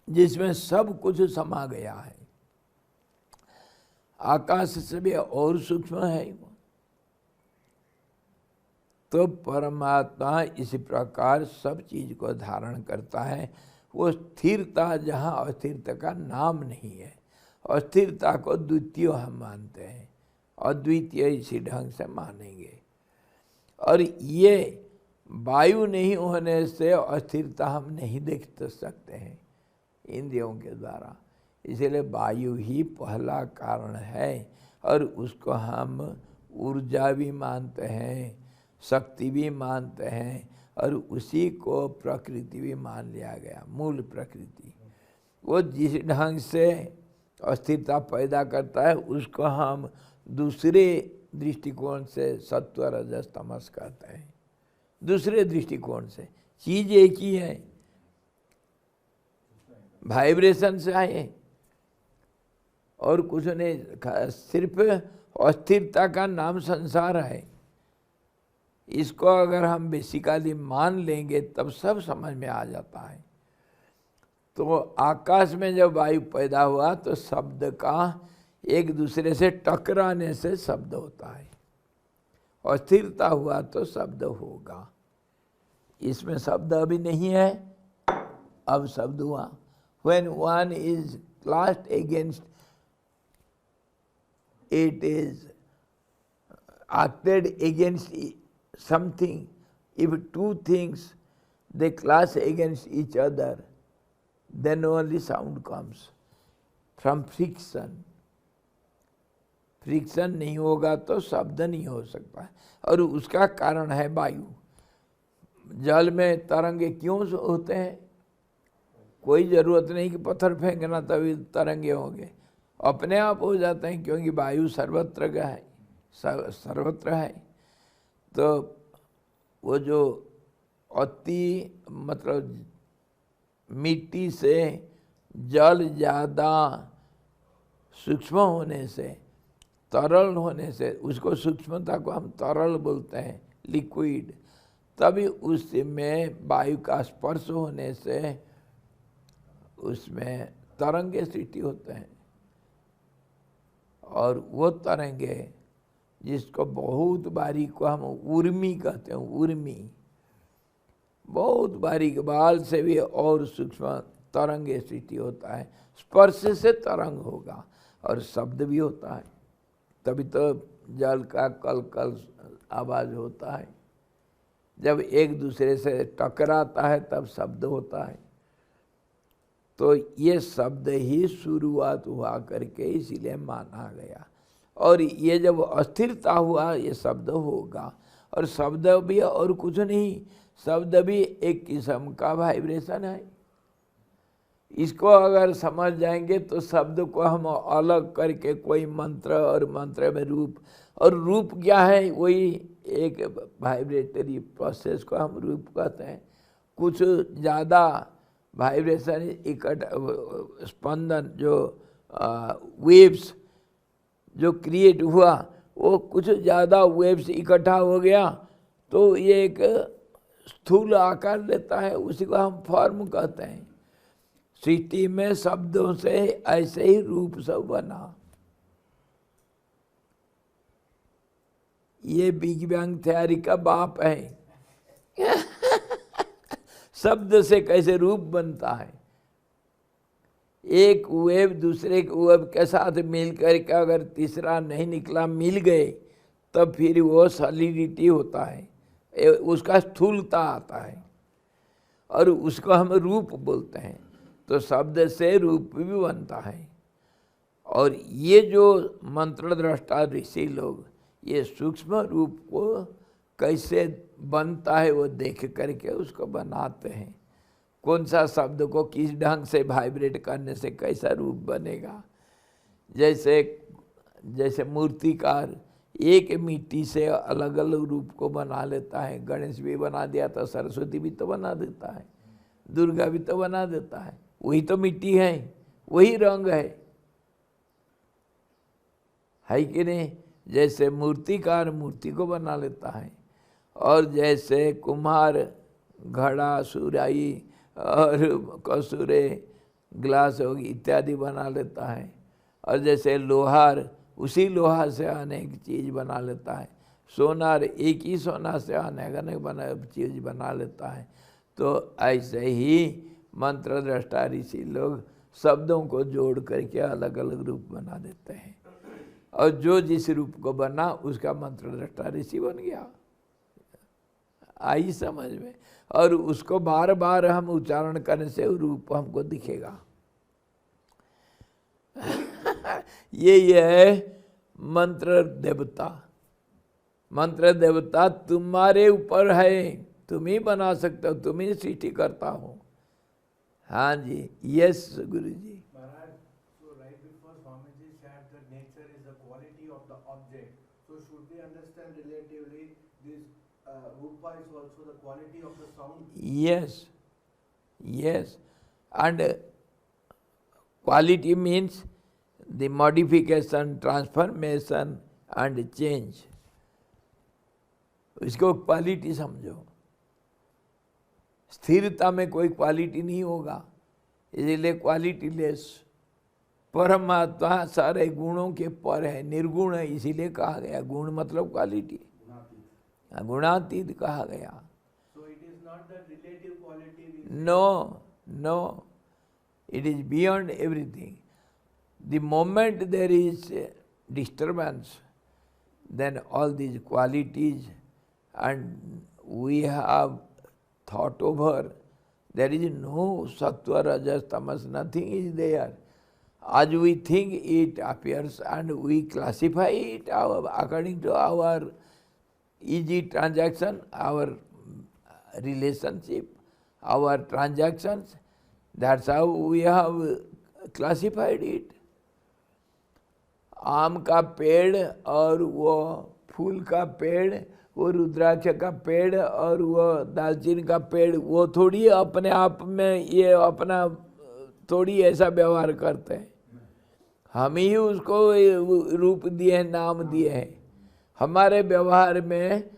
जिसमें सब कुछ समा गया है। आकाश से भी और सूक्ष्म है वो। तो परमात्मा इसी प्रकार सब चीज को धारण करता है। वो स्थिरता जहाँ अस्थिरता का नाम नहीं है, अस्थिरता को द्वितीय हम मानते हैं, अद्वितीय इसी ढंग से मानेंगे। और ये वायु नहीं होने से अस्थिरता हम नहीं देख सकते हैं इंद्रियों के द्वारा। इसलिए वायु ही पहला कारण है, और उसको हम ऊर्जा भी मानते हैं, शक्ति भी मानते हैं, और उसी को प्रकृति भी मान लिया गया, मूल प्रकृति। वो जिस ढंग से अस्थिरता पैदा करता है, उसको हम दूसरे दृष्टिकोण से सत्व, रजस, तमस कहते हैं। दूसरे दृष्टिकोण से चीज़ एक ही है, वाइब्रेशन से आए और कुछ नहीं, सिर्फ अस्थिरता का नाम संसार है। इसको अगर हम बेसिकली मान लेंगे तब सब समझ में आ जाता है। तो आकाश में जब वायु पैदा हुआ तो शब्द का एक दूसरे से टकराने से शब्द होता है, अस्थिरता हुआ तो शब्द होगा। इसमें शब्द अभी नहीं है, अब शब्द हुआ। When one is clashed against, it is acted against something. If two things they clash against each other, then only sound comes from friction. Friction नहीं होगा तो शब्द नहीं हो सकता, और उसका कारण है वायु। जल में तरंगे क्यों होते हैं? कोई ज़रूरत नहीं कि पत्थर फेंकना तभी तरंगे होंगे, अपने आप हो जाते हैं, क्योंकि वायु सर्वत्र का है, सर्वत्र है। तो वो जो अति मतलब मिट्टी से जल ज़्यादा सूक्ष्म होने से, तरल होने से, उसको सूक्ष्मता को हम तरल बोलते हैं, लिक्विड, तभी उसमें वायु का स्पर्श होने से उसमें तरंगे सृष्टि होते हैं। और वो तरंगे जिसको बहुत बारीक को हम उर्मी कहते हैं, उर्मी, बहुत बारीक बाल से भी और सूक्ष्म तरंगे सृष्टि होता है। स्पर्श से तरंग होगा और शब्द भी होता है, तभी तो जल का कल कल आवाज होता है। जब एक दूसरे से टकराता है तब शब्द होता है। तो ये शब्द ही शुरुआत हुआ करके इसीलिए माना गया, और ये जब अस्थिरता हुआ ये शब्द होगा। और शब्द भी और कुछ नहीं, शब्द भी एक किस्म का वाइब्रेशन है। इसको अगर समझ जाएंगे तो शब्द को हम अलग करके कोई मंत्र, और मंत्र में रूप, और रूप क्या है? वही एक वाइब्रेटरी प्रोसेस को हम रूप कहते हैं। कुछ ज़्यादा वाइब्रेशन इकट्ठा, स्पंदन जो वेव्स जो क्रिएट हुआ, वो कुछ ज़्यादा वेव्स इकट्ठा हो गया तो ये एक स्थूल आकार लेता है, उसी को हम फॉर्म कहते हैं। सृष्टि में शब्दों से ऐसे ही रूप सब बना। ये बिग बैंग थ्योरी का बाप है। शब्द से कैसे रूप बनता है? एक वेव दूसरे वेव के साथ मिलकर के अगर तीसरा नहीं निकला, मिल गए, तब फिर वो सॉलिडिटी होता है, उसका स्थूलता आता है, और उसको हम रूप बोलते हैं। तो शब्द से रूप भी बनता है। और ये जो मंत्र दृष्टा ऋषि लोग ये सूक्ष्म रूप को कैसे बनता है वो देख करके उसको बनाते हैं। कौन सा शब्द को किस ढंग से वाइब्रेट करने से कैसा रूप बनेगा। जैसे मूर्तिकार एक मिट्टी से अलग अलग रूप को बना लेता है। गणेश भी बना दिया तो सरस्वती भी तो बना देता है, दुर्गा भी तो बना देता है। वही तो मिट्टी है, वही रंग है कि नहीं? जैसे मूर्तिकार मूर्ति को बना लेता है, और जैसे कुम्हार घड़ा, सुराई और कसूरे, ग्लास होगी इत्यादि बना लेता है, और जैसे लोहार उसी लोहा से अनेक चीज़ बना लेता है। सोनार एक ही सोना से अनेक चीज़ बना लेता है। तो ऐसे ही मंत्र दृष्टा ऋषि लोग शब्दों को जोड़ करके अलग अलग रूप बना देते हैं, और जो जिस रूप को बना उसका मंत्र दृष्टा ऋषि बन गया। आई समझ में? और उसको बार बार हम उच्चारण करने से रूप हमको दिखेगा। ये है मंत्र देवता। मंत्र देवता तुम्हारे ऊपर है, तुम ही बना सकते हो, तुम ही सृष्टि करता हो। हाँ जी, yes Guru ji. Maharaj, so right before Swamiji said that nature is the quality of the object, so should we understand relatively this Rupa is also the quality of the sound? Yes, yes, and quality means the modification, transformation and change, इसको quality समझो। स्थिरता में कोई quality नहीं होगा, इसलिए quality less. परमात्मा सारे गुणों के पर है, निर्गुण है, इसीलिए कहा गया गुण मतलब क्वालिटी, गुणातीत कहा गया। So it is not the relative quality. No, no, it is beyond everything. The moment there is disturbance, then all these qualities, and we have thought over, there is no sattva, rajas, tamas, nothing is there. As we think, it appears and we classify it according to our easy transaction, our relationship, our transactions. That's how we have classified it. आम का पेड़ और वो फूल का पेड़, वो रुद्राक्ष का पेड़ और वो दालचीनी का पेड़, वो थोड़ी अपने आप में ये अपना थोड़ी ऐसा व्यवहार करते हैं। हम ही उसको रूप दिए हैं, नाम दिए हैं हमारे व्यवहार में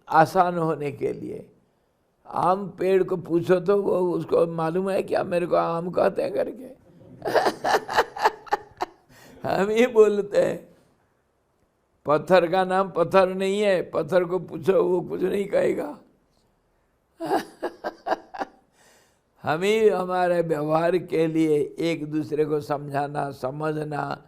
आसान होने के लिए। आम पेड़ को पूछो तो वो उसको मालूम है क्या मेरे को आम कहते हैं करके हम ही बोलते हैं। पत्थर का नाम पत्थर नहीं है, पत्थर को पूछो वो कुछ नहीं कहेगा हम ही हमारे व्यवहार के लिए एक दूसरे को समझाना, समझना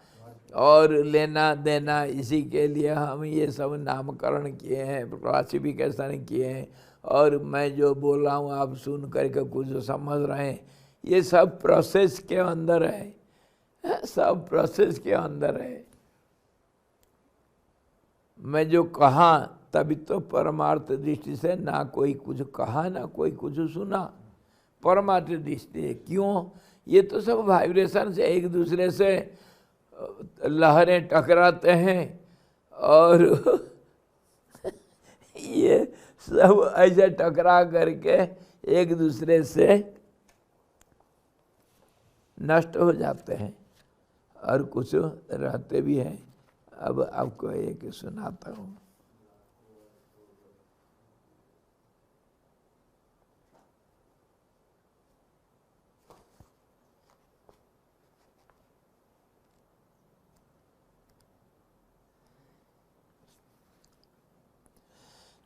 और लेना देना, इसी के लिए हम ये सब नामकरण किए हैं, क्लासिफिकेशन किए हैं। और मैं जो बोल रहा हूँ आप सुन करके कुछ समझ रहे हैं, ये सब प्रोसेस के अंदर है, सब प्रोसेस के अंदर है। मैं जो कहा तभी तो परमार्थ दृष्टि से ना कोई कुछ कहा ना कोई कुछ सुना, परमार्थ दृष्टि। क्यों? ये तो सब वाइब्रेशन से एक दूसरे से लहरें टकराते हैं और ये सब ऐसे टकरा करके एक दूसरे से नष्ट हो जाते हैं और कुछ रहते भी हैं। अब आपको एक सुनाता हूँ।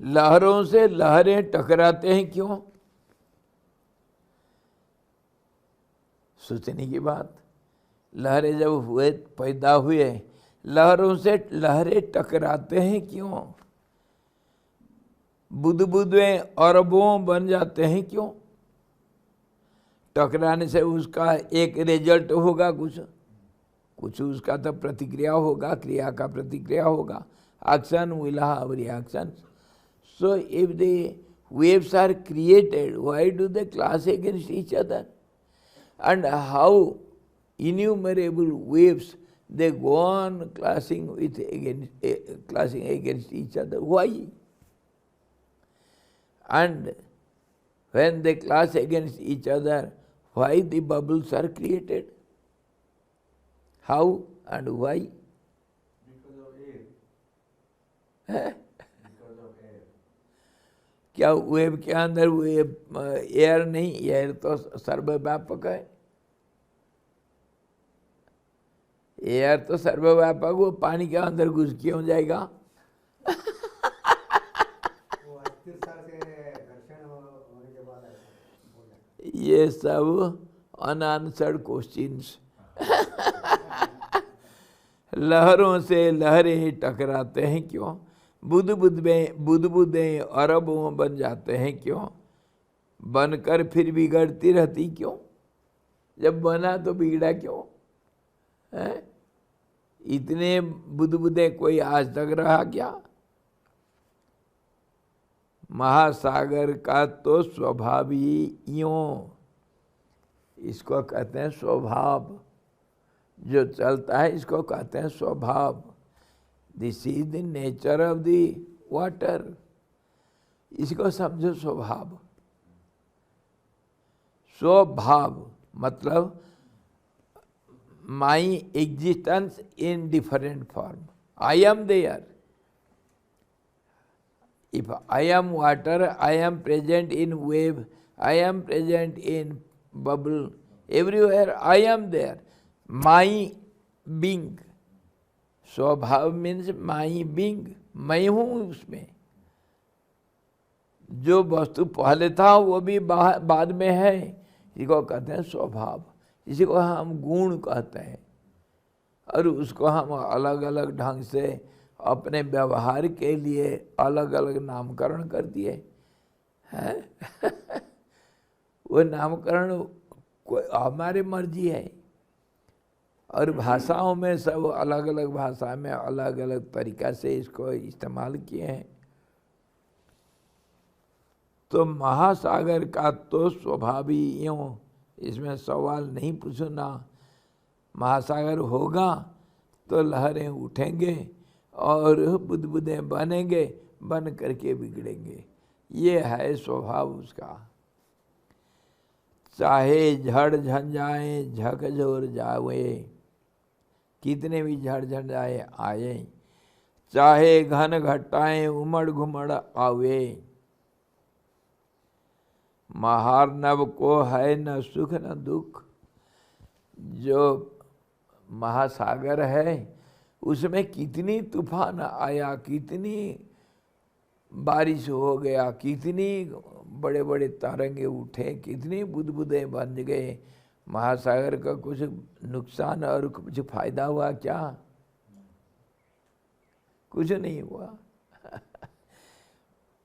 लहरों से लहरें टकराते हैं क्यों? सोचने की बात। लहरें जब हुए पैदा हुए, लहरों से लहरें टकराते हैं क्यों? बुदबुदें अरबों बन जाते हैं क्यों? टकराने से उसका एक रिजल्ट होगा, कुछ उसका तो प्रतिक्रिया होगा, क्रिया का प्रतिक्रिया होगा। Action will have reaction. So if the waves are created, why do they clash against each other? And how innumerable waves they go on clashing against each other? Why? And when they clash against each other, why the bubbles are created? How and why? Because of air. Because of air. क्या web के अंदर web air नहीं? Air तो सर्वव्यापक है। Air तो सर्वव्यापक, वो पानी के अंदर घुस क्यों जाएगा? ये सब अनआंसर्ड क्वेश्चंस। लहरों से लहरें टकराते हैं क्यों? बुदबुदें अरबों बन जाते हैं क्यों? बनकर फिर बिगड़ती रहती क्यों? जब बना तो बिगड़ा क्यों है? इतने बुदबुदे कोई आज तक रहा क्या? महासागर का तो स्वभाव ही यूं, इसको कहते हैं स्वभाव। जो चलता है इसको कहते हैं स्वभाव। This is the nature of the water. इसको समझो स्वभाव। स्वभाव मतलब my existence in different form. I am there. If I am water, I am present in wave, I am present in bubble, everywhere I am there. My being. स्वभाव means my being, मैं हूँ उसमें। जो वस्तु पहले था वो भी बाद में है, इसी को कहते हैं स्वभाव। इसी को हम गुण कहते हैं। और उसको हम अलग अलग ढंग से अपने व्यवहार के लिए अलग अलग नामकरण कर दिए हैं। वो नामकरण हमारी मर्जी है। और भाषाओं में सब अलग अलग भाषा में अलग अलग तरीक़ा से इसको इस्तेमाल किए हैं। तो महासागर का तो स्वभाव ही यूँ, इसमें सवाल नहीं पूछना। महासागर होगा तो लहरें उठेंगे और बुदबुदें बनेंगे, बन करके बिगड़ेंगे। ये है स्वभाव उसका। चाहे झड़ झंझाए झकझोर जावे, कितने भी झड़ झंझाए आए, चाहे घन घटाएं उमड़ घुमड़ आवे, महार्णव को है न सुख न दुख। जो महासागर है उसमें कितनी तूफान आया, कितनी बारिश हो गया, कितनी बड़े बड़े तरंगे उठे, कितनी बुदबुदे बन गए, महासागर का कुछ नुकसान और कुछ फायदा हुआ क्या? कुछ नहीं हुआ।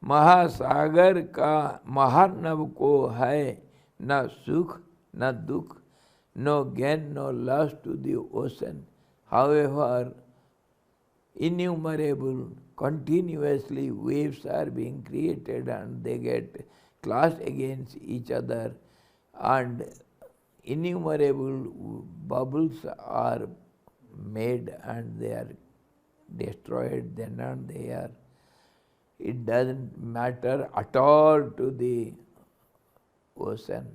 महासागर का महार्णव को है न सुख न दुख, no gain, no loss to the ocean. However, innumerable, continuously waves are being created and they get clashed against each other, and innumerable bubbles are made and they are destroyed then and there. It doesn't matter at all to the ocean.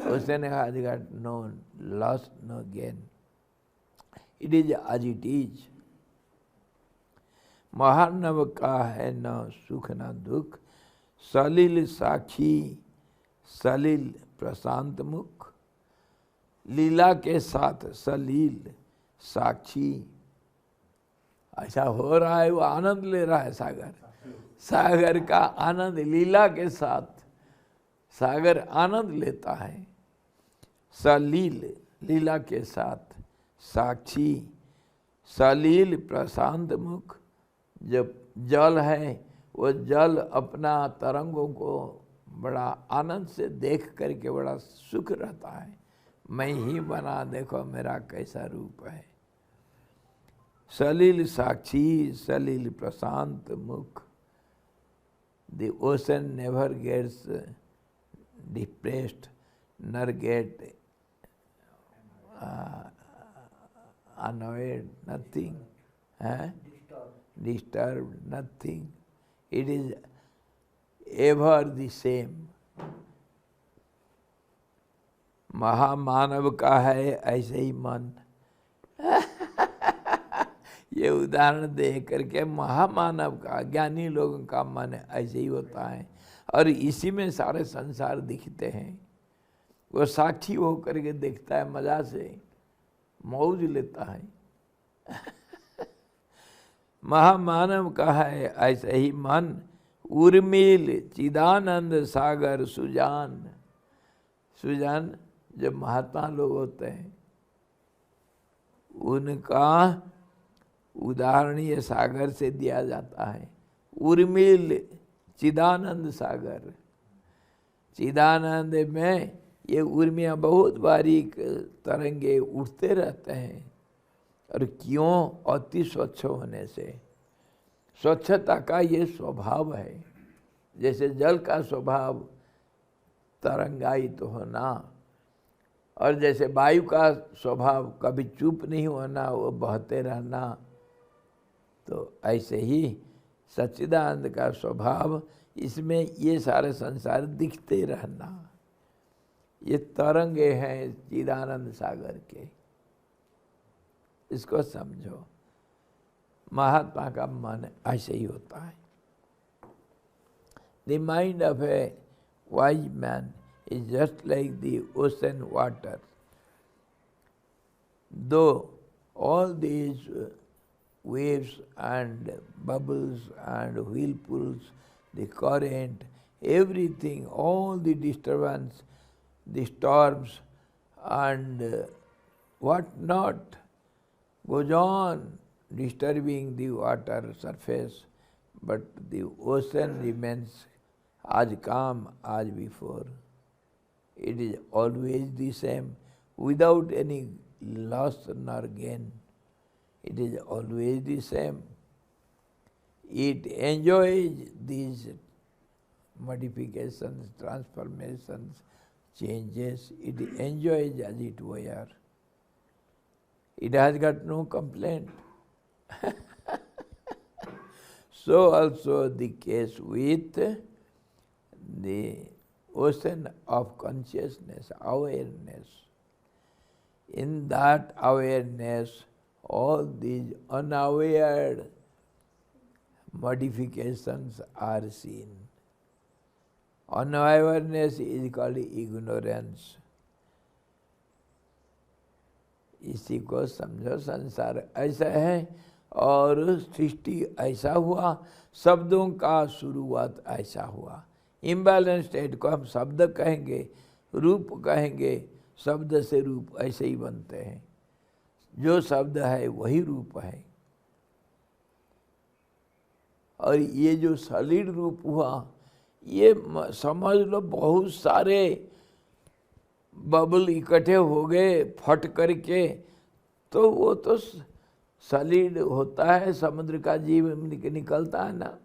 Ocean has got no loss, no gain. It is as it is. महार्णव का है न सुख न दुख, सलिल साक्षी सलिल प्रशांत मुख। लीला के साथ सलील साक्षी, ऐसा हो रहा है, वो आनंद ले रहा है सागर। सागर का आनंद लीला के साथ सागर आनंद लेता है। सलील लीला के साथ साक्षी सलील प्रशांत मुख। जब जल है वो जल अपना तरंगों को बड़ा आनंद से देख करके बड़ा सुख रहता है। मैं ही बना, देखो मेरा कैसा रूप है। सलील साक्षी सलील प्रशांत मुख। The ocean never gets depressed, nor get annoyed, nothing, disturbed, nothing. It is ever the same. महामानव का है ऐसे ही मन। ये उदाहरण दे करके महामानव का, ज्ञानी लोगों का मन ऐसे ही होता है और इसी में सारे संसार दिखते हैं। वो साक्षी हो करके देखता है, मजा से मौज लेता है। महामानव का है ऐसे ही मन, उर्मिल चिदानंद सागर सुजान। सुजान जब महात्मा लोग होते हैं उनका उदाहरण ये सागर से दिया जाता है। उर्मिल चिदानंद सागर। चिदानंद में ये उर्मियाँ बहुत बारीक तरंगे उठते रहते हैं। और क्यों? अति स्वच्छ होने से। स्वच्छता का ये स्वभाव है। जैसे जल का स्वभाव तरंगायित होना, और जैसे वायु का स्वभाव कभी चुप नहीं होना, वो बहते रहना, तो ऐसे ही सच्चिदानंद का स्वभाव, इसमें ये सारे संसार दिखते रहना। ये तरंगे हैं चिदानंद सागर के। इसको समझो। महात्मा का मन ऐसे ही होता है। The mind of a wise man is just like the ocean water. Though all these waves and bubbles and whirlpools, the current, everything, all the disturbance, the storms and what not goes on disturbing the water surface, but the ocean remains as calm as before. It is always the same, without any loss nor gain. It is always the same. It enjoys these modifications, transformations, changes. It enjoys as it were. It has got no complaint. So also the case with the ocean of consciousness, awareness. In that awareness, all these unaware modifications are seen. Unawareness is called ignorance. इसी को समझो, संसार ऐसा है और सृष्टि ऐसा हुआ, शब्दों का शुरुआत ऐसा हुआ। इम्बैलेंस स्टेट को हम शब्द कहेंगे, रूप कहेंगे, शब्द से रूप ऐसे ही बनते हैं। जो शब्द है वही रूप है। और ये जो सॉलिड रूप हुआ, ये समझ लो बहुत सारे बबल इकट्ठे हो गए फट करके, तो वो तो सॉलिड होता है। समुद्र का जीव निकलता है ना,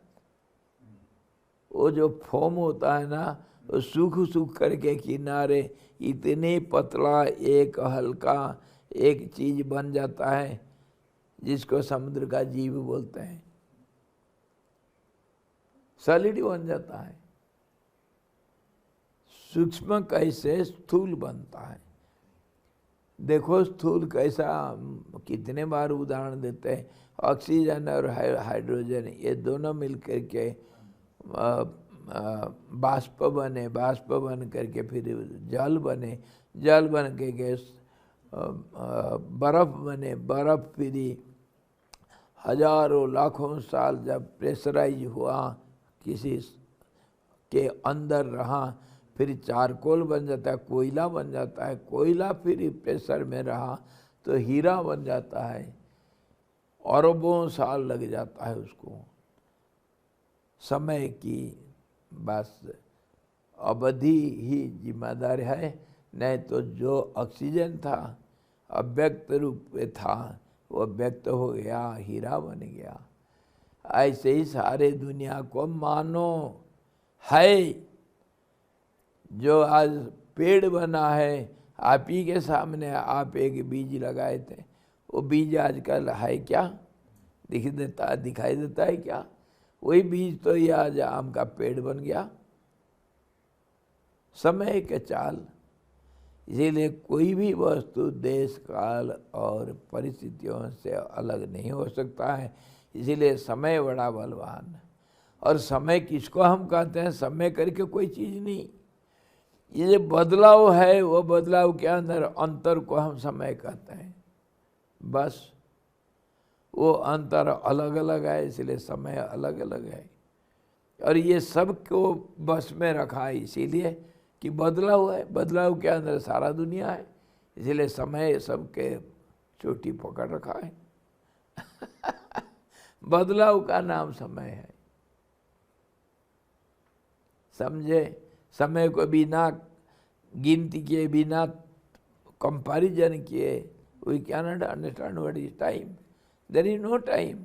वो जो फोम होता है ना, वो सूख करके किनारे इतने पतला एक हल्का एक चीज बन जाता है, जिसको समुद्र का जीव बोलते हैं। सॉलिड बन जाता है। सूक्ष्म कैसे स्थूल बनता है। देखो स्थूल कैसा, कितने बार उदाहरण देते हैं। ऑक्सीजन और हाइड्रोजन ये दोनों मिलकर के बाष्प बने, बाष्प बन करके फिर जल बने, जल बन के गैस, बर्फ बने, बर्फ फिर हजारों लाखों साल जब प्रेशराइज हुआ, किसी के अंदर रहा, फिर चारकोल बन जाता है, कोयला बन जाता है, कोयला फिर प्रेशर में रहा तो हीरा बन जाता है। अरबों साल लग जाता है उसको। समय की बस अवधि ही जिम्मेदार है, नहीं तो जो ऑक्सीजन था अव्यक्त रूप में था, वो व्यक्त हो गया, हीरा बन गया। ऐसे ही सारे दुनिया को मानो है। जो आज पेड़ बना है, आप ही के सामने आप एक बीज लगाए थे, वो बीज आजकल है क्या? दिखाई देता है क्या? वही बीज तो ये आज आम का पेड़ बन गया। समय के चाल। इसीलिए कोई भी वस्तु देश काल और परिस्थितियों से अलग नहीं हो सकता है। इसीलिए समय बड़ा बलवान। और समय किसको हम कहते हैं? समय करके कोई चीज़ नहीं। ये जो बदलाव है, वो बदलाव के अंदर अंतर को हम समय कहते हैं। बस वो अंतर अलग अलग है, इसलिए समय अलग अलग है। और ये सब को बस में रखा है इसीलिए कि बदलाव है, बदलाव के अंदर सारा दुनिया है, इसलिए समय सबके चोटी पकड़ रखा है। बदलाव का नाम समय है। समझे? समय को बिना गिनती किए, बिना कंपैरिजन किए, we cannot understand what is time. There is no time.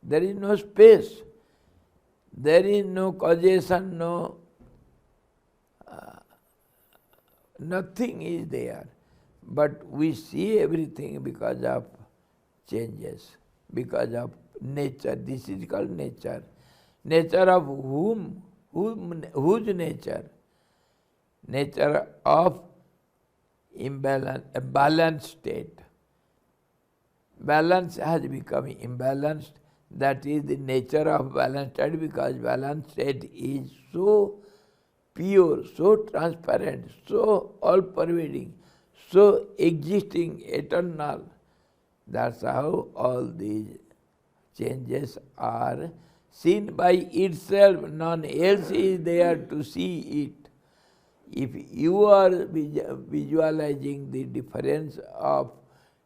There is no space. There is no causation, no nothing is there. But we see everything because of changes, because of nature. This is called nature. Nature of whom? Whose nature? Nature of imbalance, a balanced state. balance has become imbalanced. That is the nature of balanced state, because balanced state is so pure, so transparent, so all-pervading, so existing, eternal. That's how all these changes are seen by itself. None else is there to see it. If you are visualizing the difference of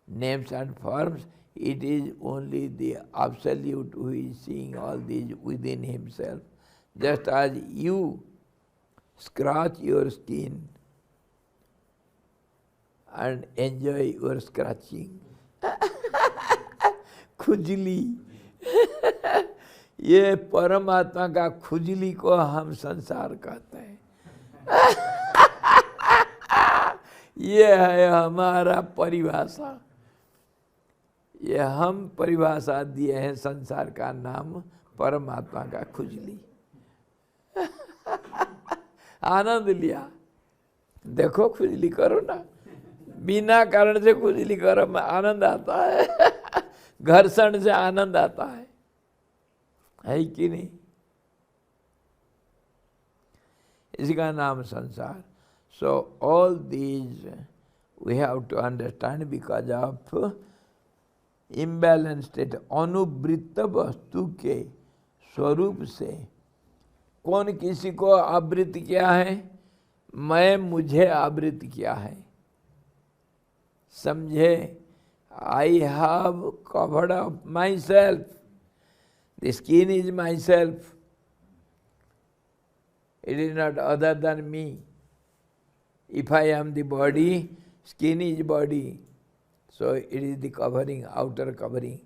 names and forms, it is only the Absolute who is seeing all these within himself. Just as you scratch your skin and enjoy your scratching. खुजली ये परमात्मा का खुजली को हम संसार कहते हैं। ये है हमारा परिभाषा। ये हम परिभाषा दिए हैं संसार का नाम परमात्मा का खुजली। आनंद लिया, देखो खुजली करो ना, बिना कारण से खुजली करो में आनंद आता है। घर्षण से आनंद आता है कि नहीं? इसी का नाम संसार। So all these we have to understand because of imbalance state. अनुवृत्त वस्तु के स्वरूप से कौन किसी को आवृत किया है? मैं मुझे आवृत किया है। समझे? I have covered up myself. The skin is myself. It is not other than me. If I am the body, skin is body. So it is the covering, outer covering.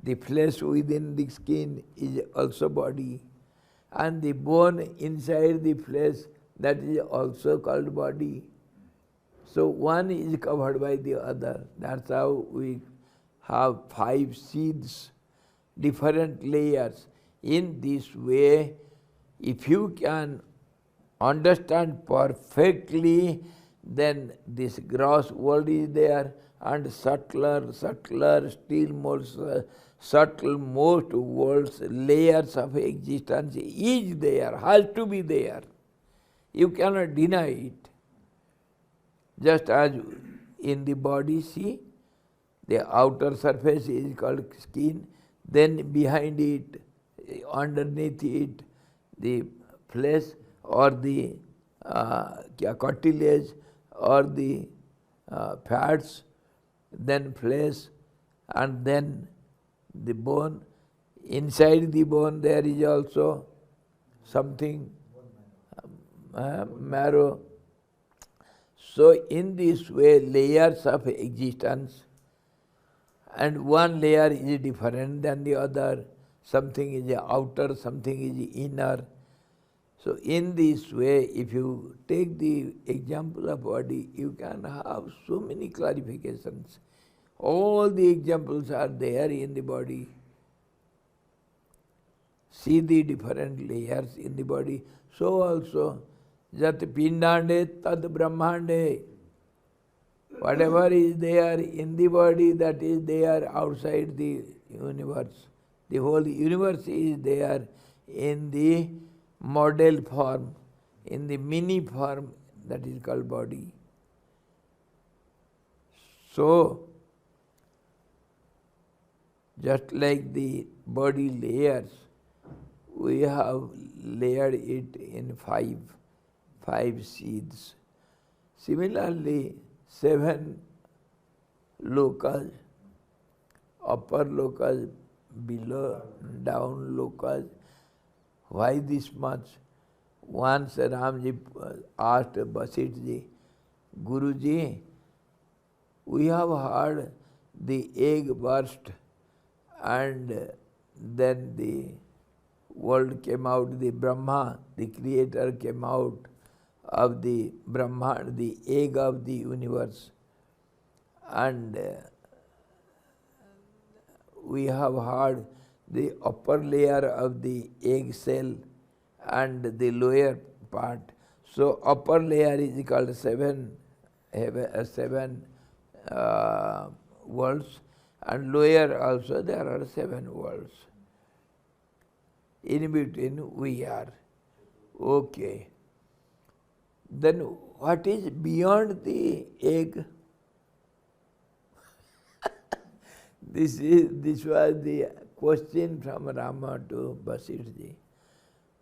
The flesh within the skin is also body. And the bone inside the flesh, that is also called body. So one is covered by the other. That's how we have 5 seeds, different layers. In this way, if you can understand perfectly, then this gross world is there, and subtler, still more subtle, most worlds, layers of existence is there, has to be there. You cannot deny it. Just as in the body, see, the outer surface is called skin, then behind it, underneath it, the flesh or the cartilage or the fats, then flesh, and then the bone. Inside the bone there is also something, marrow. So in this way, layers of existence, and one layer is different than the other. Something is outer, something is inner. So in this way, if you take the example of body, you can have so many clarifications. All the examples are there in the body. See the different layers in the body. So also, Jat Pindande Tad Brahmande. Whatever is there in the body, that is there outside the universe. The whole universe is there in the model form, in the mini form, that is called body. So, just like the body layers, we have layered it in five seeds. Similarly, 7 lokas, upper lokas, below, down lokas. Why this much? Once Ramji asked Vasithji, Guruji, we have heard the egg burst and then the world came out, the Brahma, the creator came out of the Brahma, the egg of the universe. And we have heard the upper layer of the egg cell and the lower part. So upper layer is called 7 worlds, and lower also there are 7 worlds. In between we are. Okay. Then what is beyond the egg? This was the question from Rama to Vasishtha ji.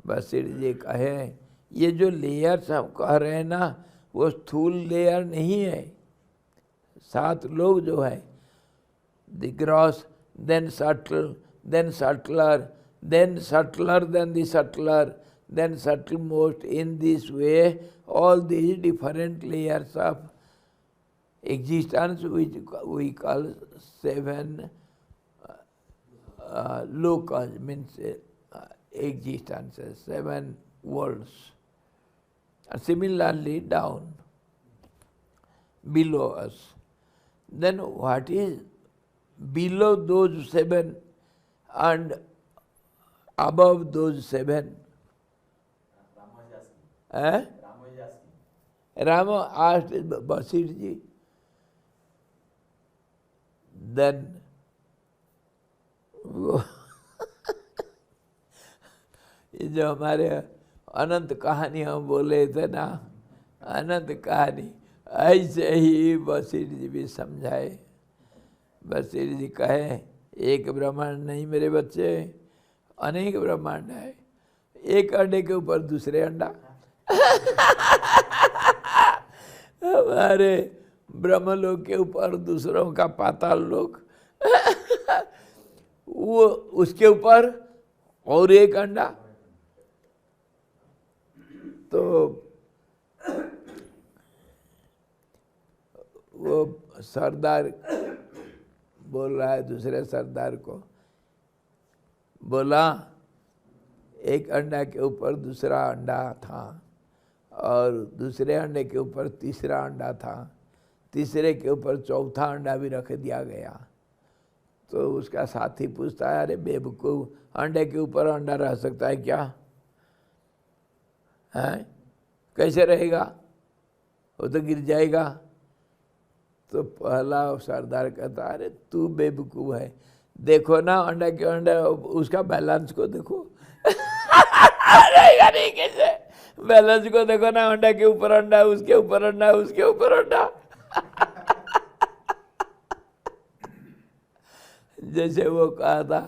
Vasishtha जी कहे ये जो layer सब कह रहे हैं ना वो स्थूल लेयर नहीं है. 7 लोग जो है, the gross, then subtle, then subtler, then subtler than the subtler, then subtlemost. In this way, all these different layers of existence which we call 7 lokas, means existences, 7 worlds. And similarly down, below us. Then what is below those 7 and above those 7? Rama asked Vasishtha ji. Then ये जो हमारे अनंत कहानी हम बोले थे ना, अनंत कहानी ऐसे ही वशिष्ठ जी भी समझाए. वशिष्ठ जी कहे एक ब्रह्मांड नहीं मेरे बच्चे, अनेक ब्रह्मांड है. एक अंडे के ऊपर दूसरे अंडा. हमारे ब्रह्मलोक के ऊपर दूसरों का पाताल लोक, वो उसके ऊपर और एक अंडा. तो वो सरदार बोल रहा है दूसरे सरदार को, बोला एक अंडा के ऊपर दूसरा अंडा था और दूसरे अंडे के ऊपर तीसरा अंडा था, तीसरे के ऊपर चौथा अंडा भी रख दिया गया. तो उसका साथी पूछता है, अरे बेवकूफ, अंडे के ऊपर अंडा रह सकता है क्या? है कैसे रहेगा? वो तो गिर जाएगा. तो पहला सरदार कहता, अरे तू बेवकूफ है, देखो ना अंडा के अंडा उसका बैलेंस को देखो. रहेगा नहीं कैसे? बैलेंस को देखो ना, अंडा के ऊपर अंडा, उसके ऊपर अंडा, उसके ऊपर अंडा. जैसे वो कहा था,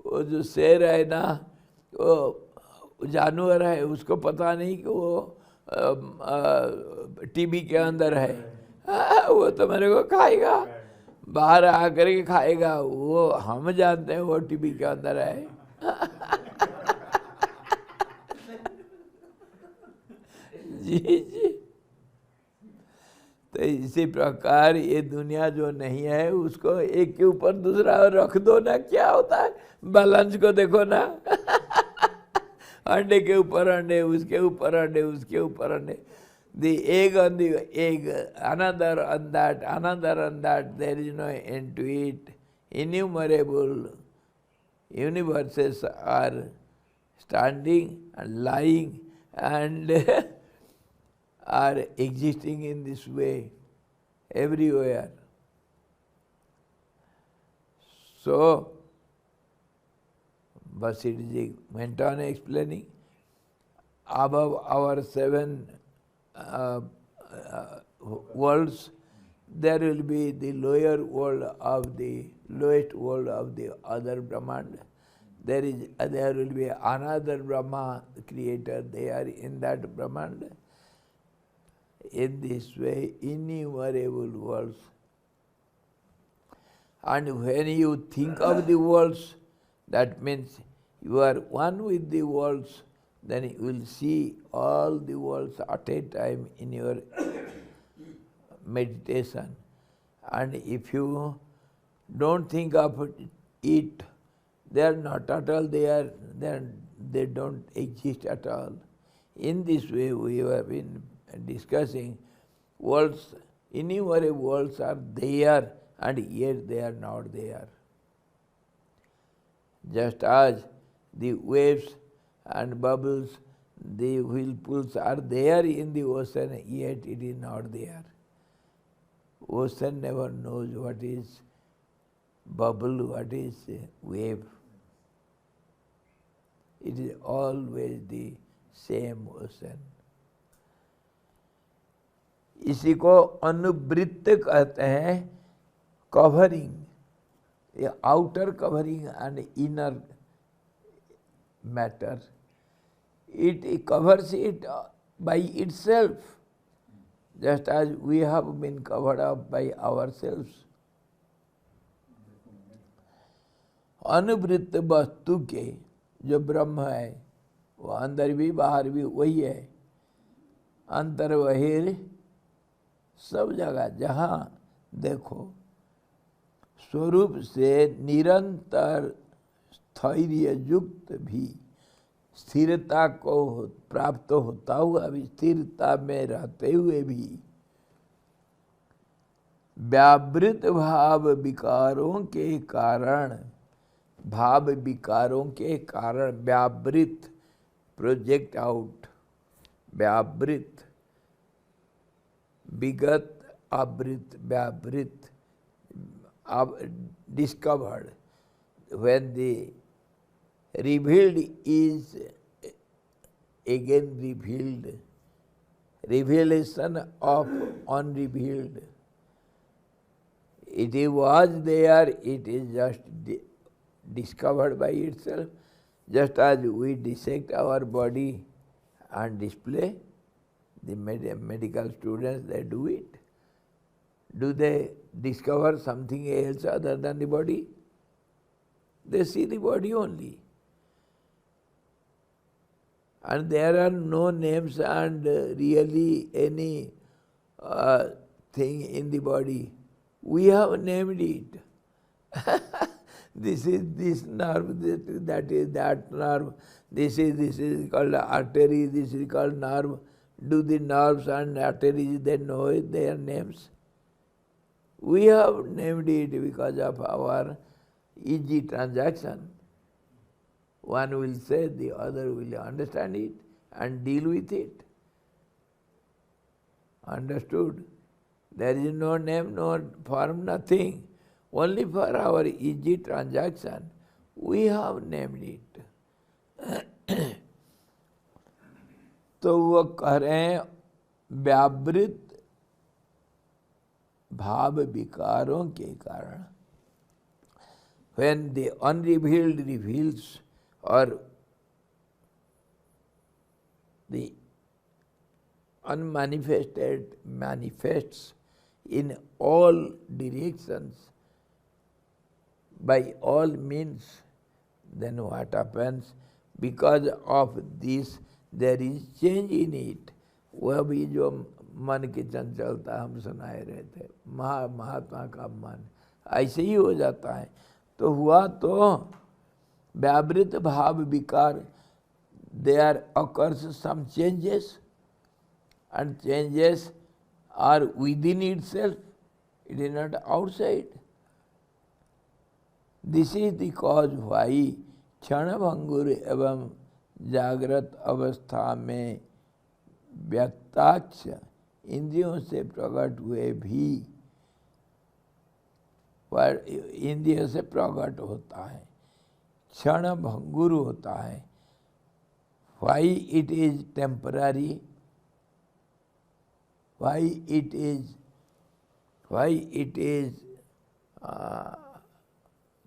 वो जो शेर है ना, वो जानवर है, उसको पता नहीं कि वो टीबी के अंदर है. वो तो मेरे को खाएगा, बाहर आकर के खाएगा. वो हम जानते हैं वो टीबी के अंदर है. जी जी. तो इसी प्रकार ये दुनिया जो नहीं है उसको एक के ऊपर दूसरा रख दो ना, क्या होता है? बैलेंस को देखो ना. अंडे के ऊपर अंडे, उसके ऊपर अंडे, उसके ऊपर अंडे. The egg on the egg, another on that, another on that. There is no end to it. Innumerable universes are standing and lying and are existing in this way everywhere. So, Vasishtha ji went on explaining, above our 7 worlds, there will be the lower world of the lowest world of the other Brahman. There will be another Brahma creator there in that Brahman. In this way, innumerable worlds. And when you think of the worlds, that means you are one with the worlds, then you will see all the worlds at a time in your meditation. And if you don't think of it, they are not at all, they don't exist at all. In this way we have been discussing worlds, innumerable worlds are there and yet they are not there. Just as the waves and bubbles, the whirlpools are there in the ocean, yet it is not there. Ocean never knows what is bubble, what is wave. It is always the same ocean. इसी को अनुवृत्त कहते हैं, covering, ये outer covering and inner matter. It covers it by itself, just as we have been covered up by ourselves. अनुवृत्त वस्तु के जो ब्रह्म है वो अंदर भी बाहर भी वही है. अंतर बहिर सब जगह जहाँ देखो स्वरूप से निरंतर स्थैर्य युक्त भी स्थिरता को प्राप्त होता हुआ भी, स्थिरता में रहते हुए भी व्यावृत भाव विकारों के कारण, भाव विकारों के कारण व्यावृत, प्रोजेक्ट आउट, व्यावृत, विगत, आवृत, व्यावृत, discovered. When the revealed is again revealed, revelation of unrevealed. It was there, it is just discovered by itself, just as we dissect our body and display. The medical students, they do it. Do they discover something else other than the body? They see the body only. And there are no names and really any thing in the body. We have named it. This is this nerve, that is that nerve, this is called artery, this is called nerve. Do the nerves and arteries, they know their names? We have named it because of our easy transaction. One will say, the other will understand it and deal with it. Understood? There is no name, no form, nothing. Only for our easy transaction, we have named it. तो वो कह रहे हैं व्यावृत भाव विकारों के कारण, when the unrevealed reveals or the unmanifested manifests in all directions by all means, then what happens? Because of this there is change in it. वह भी जो मन की चंचलता हम सुनाए रहे थे, महात्मा का मन ऐसे ही हो जाता है. तो हुआ तो व्यावृत भाव विकार, there occurs some changes, and changes are within itself, it is not outside. This is the cause why क्षणभंगुर एवं जागृत अवस्था में व्यक्ताक्ष इंद्रियों से प्रकट हुए भी, पर इंद्रियों से प्रकट होता है, क्षण भंगुर होता है. Why it is temporary? Why it is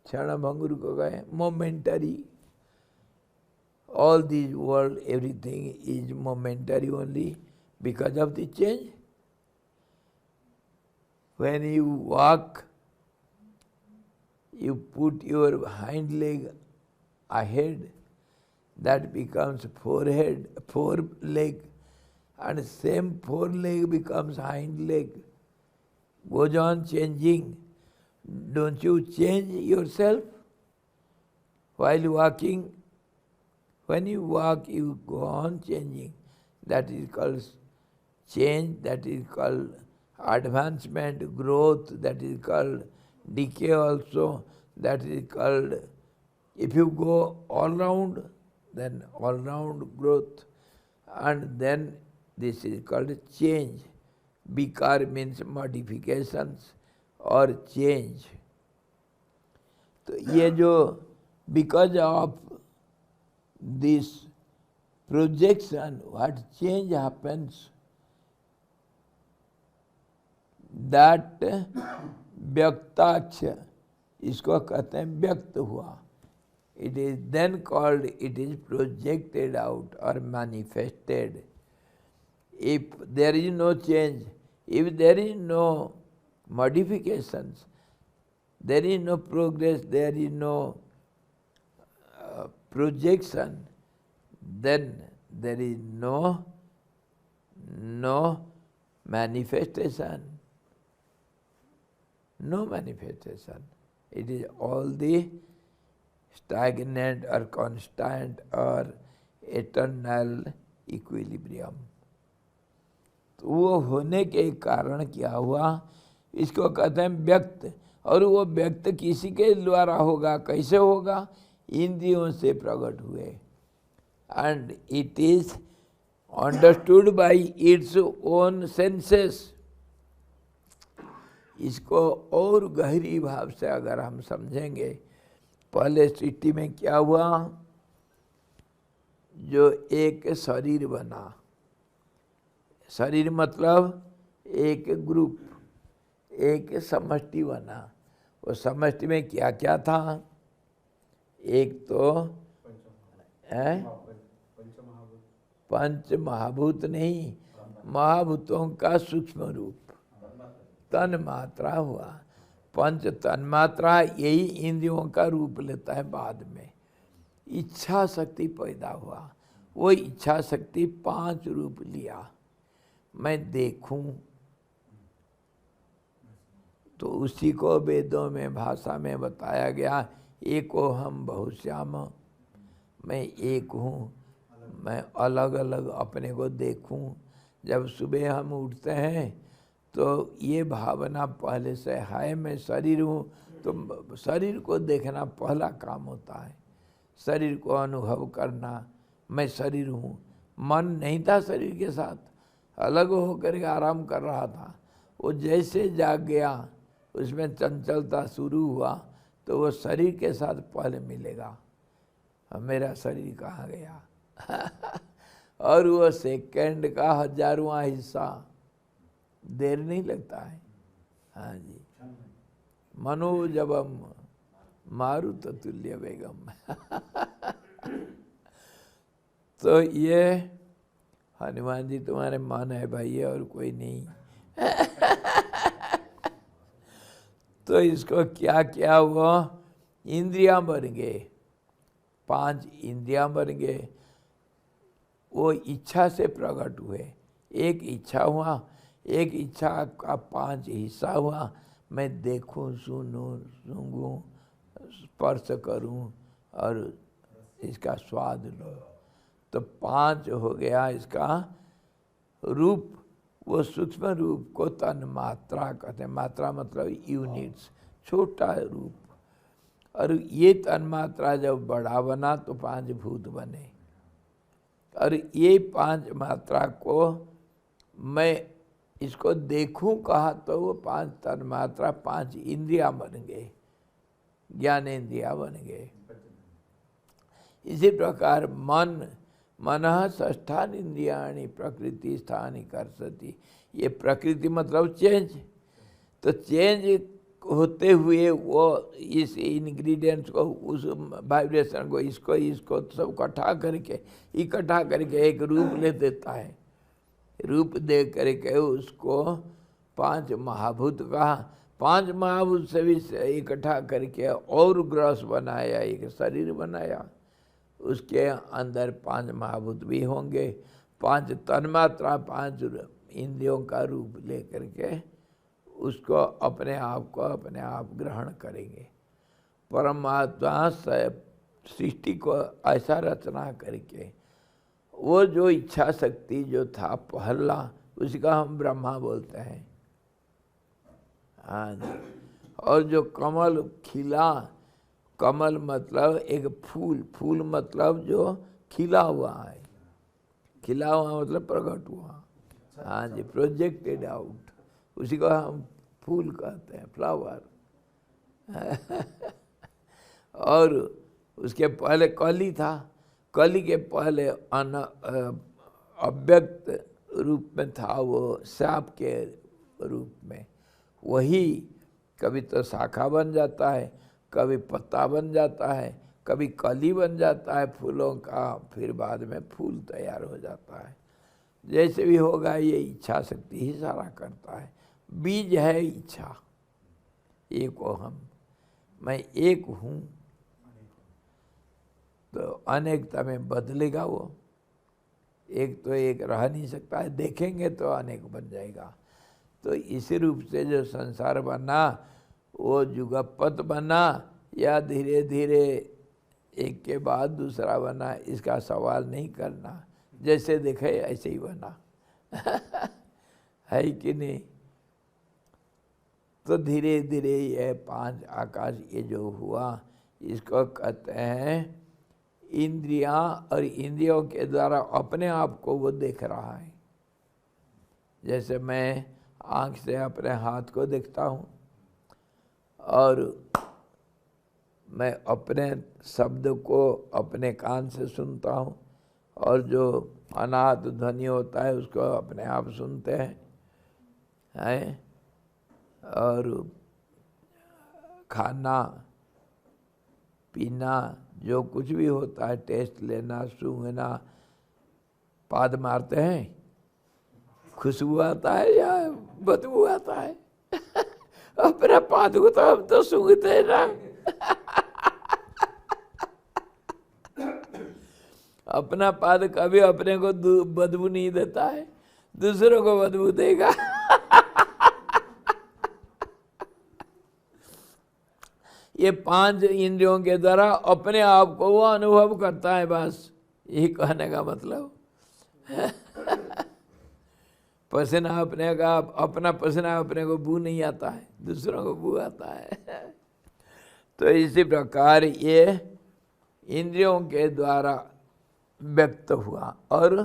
क्षण भंगुर को कहे momentary. All this world, everything is momentary only because of the change. When you walk, you put your hind leg ahead, that becomes foreleg, and same foreleg becomes hind leg. Goes on changing. Don't you change yourself while walking? When you walk, you go on changing. That is called change, that is called advancement, growth, that is called decay also, that is called, if you go all round, then all round growth. And then this is called change. Vikar means modifications or change. तो ये जो because of this projection what change happens, that व्यक्ताक्ष, इसको कहते हैं व्यक्त हुआ। It is then called, it is projected out or manifested. If there is no change, if there is no modifications, there is no progress, there is no projection, then there is no manifestation. No manifestation. It is all the stagnant or constant or eternal equilibrium. तो वो होने के कारण क्या हुआ, इसको कहते हैं व्यक्त। और वो व्यक्त किसी के द्वारा होगा, कैसे होगा? इंद्रियों से प्रकट हुए। And it is understood by its own senses. इसको और गहरी भाव से अगर हम समझेंगे, पहले सृष्टि में क्या हुआ, जो एक शरीर बना, शरीर मतलब एक ग्रुप, एक समष्टि बना। वो समष्टि में क्या क्या था? एक तो पंच महाभूत नहीं, महाभूतों का सूक्ष्म रूप तन मात्रा हुआ। पंच तन्मात्रा यही इंद्रियों का रूप लेता है बाद में। इच्छा शक्ति पैदा हुआ, वो इच्छा शक्ति 5 रूप लिया। मैं देखूं, तो उसी को वेदों में भाषा में बताया गया, एको हम बहुश्याम, मैं एक हूँ, मैं अलग अलग अपने को देखूं। जब सुबह हम उठते हैं तो ये भावना पहले से है, मैं शरीर हूँ, तो शरीर को देखना पहला काम होता है। शरीर को अनुभव करना, मैं शरीर हूँ। मन नहीं था शरीर के साथ, अलग होकर के आराम कर रहा था। वो जैसे जाग गया, उसमें चंचलता शुरू हुआ, तो वो शरीर के साथ पहले मिलेगा, मेरा शरीर कहाँ गया और वो सेकंड का 1000वां हिस्सा, देर नहीं लगता है। हाँ जी, मनोजबम मारुत तुल्य वेगम तो ये हनुमान जी तुम्हारे मन है भाई, और कोई नहीं तो इसको क्या क्या हुआ, इंद्रियां बन गए, 5 इंद्रियां बन गए। वो इच्छा से प्रकट हुए। एक इच्छा हुआ, एक इच्छा का 5 हिस्सा हुआ। मैं देखूं, सुनूं, सूंघूं, स्पर्श करूं और इसका स्वाद लूं, तो 5 हो गया इसका रूप। वो सूक्ष्म रूप को तन मात्रा कहते हैं। मात्रा मतलब यूनिट्स, छोटा रूप। और ये तन मात्रा जब बड़ा बना तो 5 भूत बने। और ये 5 मात्रा को मैं इसको देखूं कहा, तो वो 5 तन मात्रा 5 इंद्रियां बन गए, ज्ञानेन्द्रिया बन गए। इसी प्रकार मनः षष्ठान इंद्रियाणि प्रकृति स्थानि कर्षति। ये प्रकृति मतलब चेंज। तो चेंज होते हुए वो इस इंग्रेडिएंट्स को, उस वाइब्रेशन को, इसको सब इकट्ठा करके एक रूप ले देता है। रूप दे करके उसको 5 महाभूत कहा। 5 महाभूत से भी इकट्ठा करके और ग्रस बनाया, एक शरीर बनाया। उसके अंदर 5 महाभूत भी होंगे, 5 तन्मात्रा, 5 इंद्रियों का रूप ले करके उसको अपने आप ग्रहण करेंगे। परमात्मा सृष्टि को ऐसा रचना करके, वो जो इच्छा शक्ति जो था पहला, उसका हम ब्रह्मा बोलते हैं। हाँ जी। और जो कमल खिला, कमल मतलब एक फूल, फूल मतलब जो खिला हुआ है, खिला हुआ मतलब प्रकट हुआ। हाँ जी, प्रोजेक्टेड आउट, उसी को हम फूल कहते हैं, फ्लावर और उसके पहले कली था, कली के पहले अव्यक्त रूप में था वो सांप के रूप में। वही कभी तो शाखा बन जाता है, कभी पत्ता बन जाता है, कभी कली बन जाता है फूलों का, फिर बाद में फूल तैयार हो जाता है। जैसे भी होगा ये इच्छा शक्ति ही सारा करता है। बीज है इच्छा, एक हो हम, मैं एक हूँ, तो अनेकता में बदलेगा वो। एक तो एक रह नहीं सकता है, देखेंगे तो अनेक बन जाएगा। तो इसी रूप से जो संसार बना वो जुगपत बना या धीरे धीरे एक के बाद दूसरा बना, इसका सवाल नहीं करना, जैसे देखे ऐसे ही बना है कि नहीं। तो धीरे धीरे ये 5 आकाश ये जो हुआ, इसको कहते हैं इंद्रियां, और इंद्रियों के द्वारा अपने आप को वो देख रहा है। जैसे मैं आँख से अपने हाथ को देखता हूँ, और मैं अपने शब्द को अपने कान से सुनता हूँ, और जो अनाहत ध्वनि होता है उसको अपने आप सुनते हैं। और खाना पीना जो कुछ भी होता है, टेस्ट लेना, सूंघना, पाद मारते हैं, खुशबू आता है या बदबू आता है अपने पाद को तो हम तो सूंघते हैं ना अपना पाद कभी अपने को बदबू नहीं देता है, दूसरों को बदबू देगा ये 5 इंद्रियों के द्वारा अपने आप को वो अनुभव करता है, बस यही कहने का मतलब पसीना अपने का, अपना पसीना अपने को बू नहीं आता है, दूसरों को बू आता है तो इसी प्रकार ये इंद्रियों के द्वारा व्यक्त हुआ और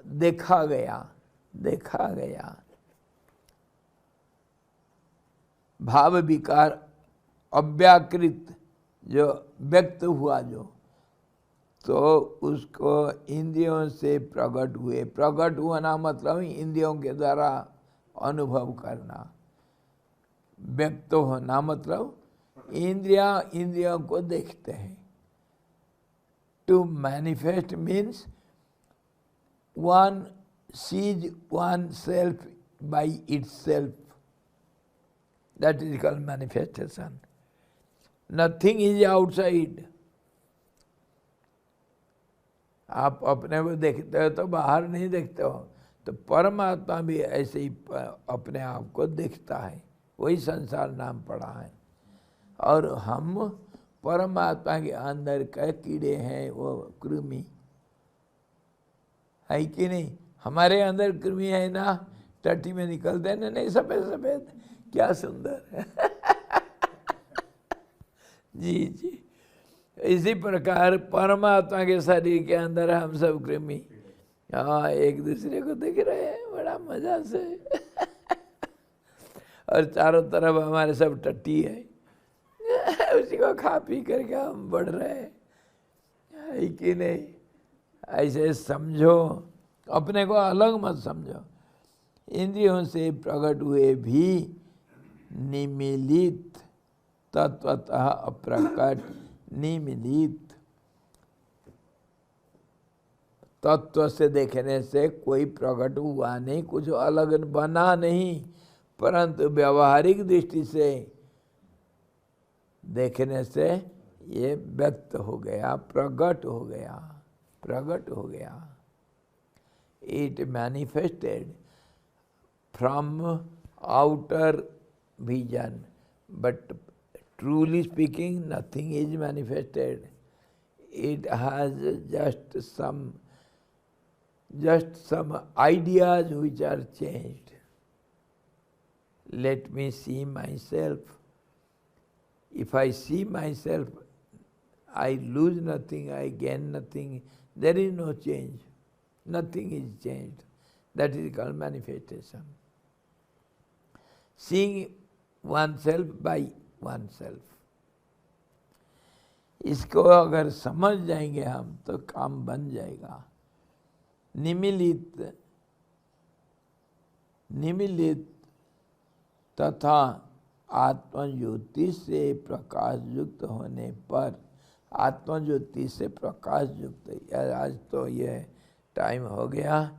देखा गया। भाव विकार अव्याकृत जो व्यक्त हुआ जो, तो उसको इंद्रियों से प्रकट हुए। प्रकट होना मतलब इंद्रियों के द्वारा अनुभव करना। व्यक्त होना मतलब इंद्रियों को देखते हैं। To manifest means one sees oneself by itself. That is called manifestation. Nothing is outside. आप अपने को देखते हो तो बाहर नहीं देखते हो, तो परमात्मा भी ऐसे ही अपने आप को देखता है, वही संसार नाम पड़ा है। और हम परमात्मा के अंदर के कीड़े हैं, वो कृमि है कि नहीं। हमारे अंदर कृमि है ना, टट्टी में निकलते हैं ना, नहीं सफेद सफेद, क्या सुंदर है जी जी। इसी प्रकार परमात्मा के शरीर के अंदर हम सब कृमि, हाँ, एक दूसरे को देख रहे हैं बड़ा मजा से और चारों तरफ हमारे सब टट्टी है उसी को खा पी करके हम बढ़ रहे हैं कि नहीं। ऐसे समझो, अपने को अलग मत समझो। इंद्रियों से प्रकट हुए भी निमिलित, तत्वतः अप्रकट, निमिलित। तत्व से देखने से कोई प्रकट हुआ नहीं, कुछ अलग बना नहीं, परंतु व्यवहारिक दृष्टि से देखने से ये व्यक्त हो गया, प्रकट हो गया। It manifested from outer vision, but truly speaking, nothing is manifested. It has just some ideas which are changed. Let me see myself. If I see myself, I lose nothing, I gain nothing. There is no change. Nothing is changed. That is called manifestation. Seeing oneself by oneself. इसको अगर समझ जाएंगे हम तो काम बन जाएगा। निमिलित तथा आत्मज्योति से प्रकाश युक्त होने पर, आत्मज्योति से प्रकाश युक्त, आज तो ये टाइम हो गया।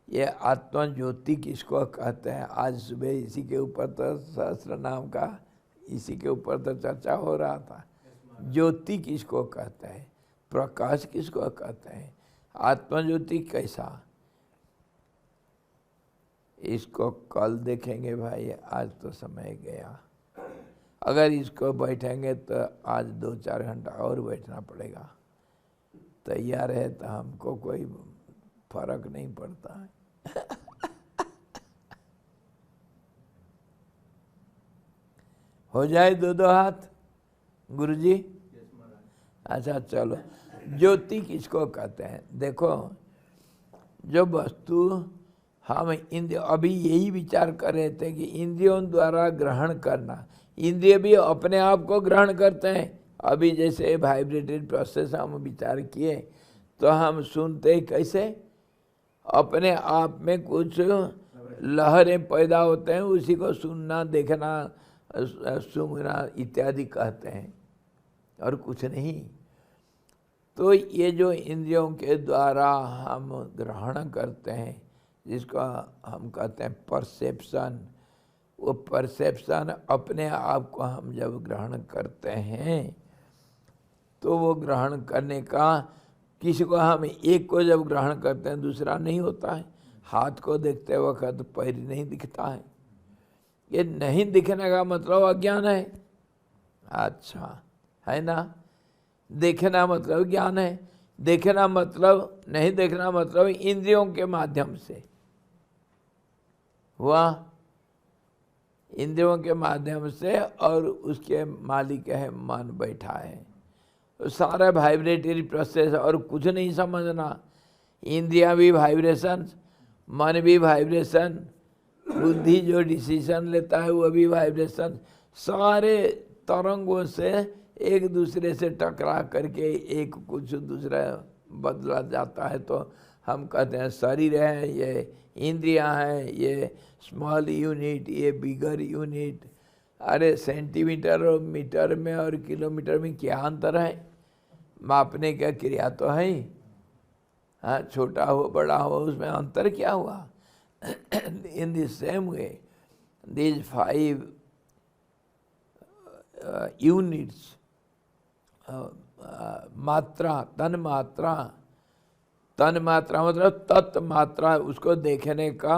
ये आत्मज्योति किसको कहते हैं? आज सुबह इसी के ऊपर तो सहस्त्र नाम का इसी के ऊपर तो चर्चा हो रहा था। ज्योति किसको कहते हैं? प्रकाश किसको कहते हैं? आत्मज्योति कैसा? इसको कल देखेंगे भाई, आज तो समय गया। अगर इसको बैठेंगे तो आज 2-4 घंटा और बैठना पड़ेगा। तैयार है तो हमको कोई फर्क नहीं पड़ता है। हो जाए 2-2 हाथ गुरुजी? अच्छा चलो, ज्योति किसको कहते हैं? देखो, जो वस्तु हम इंद्रिय, अभी यही विचार कर रहे थे कि इंद्रियों द्वारा ग्रहण करना, इंद्रिय भी अपने आप को ग्रहण करते हैं। अभी जैसे वाइब्रेटेड प्रोसेस हम विचार किए तो हम सुनते कैसे? अपने आप में कुछ लहरें पैदा होते हैं, उसी को सुनना, देखना, सूंघना इत्यादि कहते हैं, और कुछ नहीं। तो ये जो इंद्रियों के द्वारा हम ग्रहण करते हैं, जिसको हम कहते हैं परसेप्शन, वो परसेप्शन अपने आप को हम जब ग्रहण करते हैं तो वो ग्रहण करने का, किसी को हम एक को जब ग्रहण करते हैं दूसरा नहीं होता है। हाथ को देखते वक्त पैर नहीं दिखता है। ये नहीं दिखने का मतलब अज्ञान है। अच्छा है ना? देखना मतलब ज्ञान है। देखना मतलब, नहीं देखना मतलब इंद्रियों के माध्यम से हुआ, इंद्रियों के माध्यम से, और उसके मालिक है मन बैठा है। सारा वाइब्रेटरी प्रोसेस, और कुछ नहीं समझना। इंद्रियां भी वाइब्रेशन, मन भी वाइब्रेशन, बुद्धि जो डिसीजन लेता है वो भी वाइब्रेशन, सारे तरंगों से एक दूसरे से टकरा करके एक कुछ दूसरा बदला जाता है। तो हम कहते हैं शरीर है, ये इंद्रियां हैं, ये स्मॉल यूनिट, ये बिगर यूनिट। अरे सेंटीमीटर और मीटर में और किलोमीटर में क्या अंतर है? मापने का क्रिया तो है ही। हाँ, छोटा हो बड़ा हो उसमें अंतर क्या हुआ? In the same way these 5 units, मात्रा, तन मात्रा, तन मात्रा मतलब तत्व मात्रा, उसको देखने का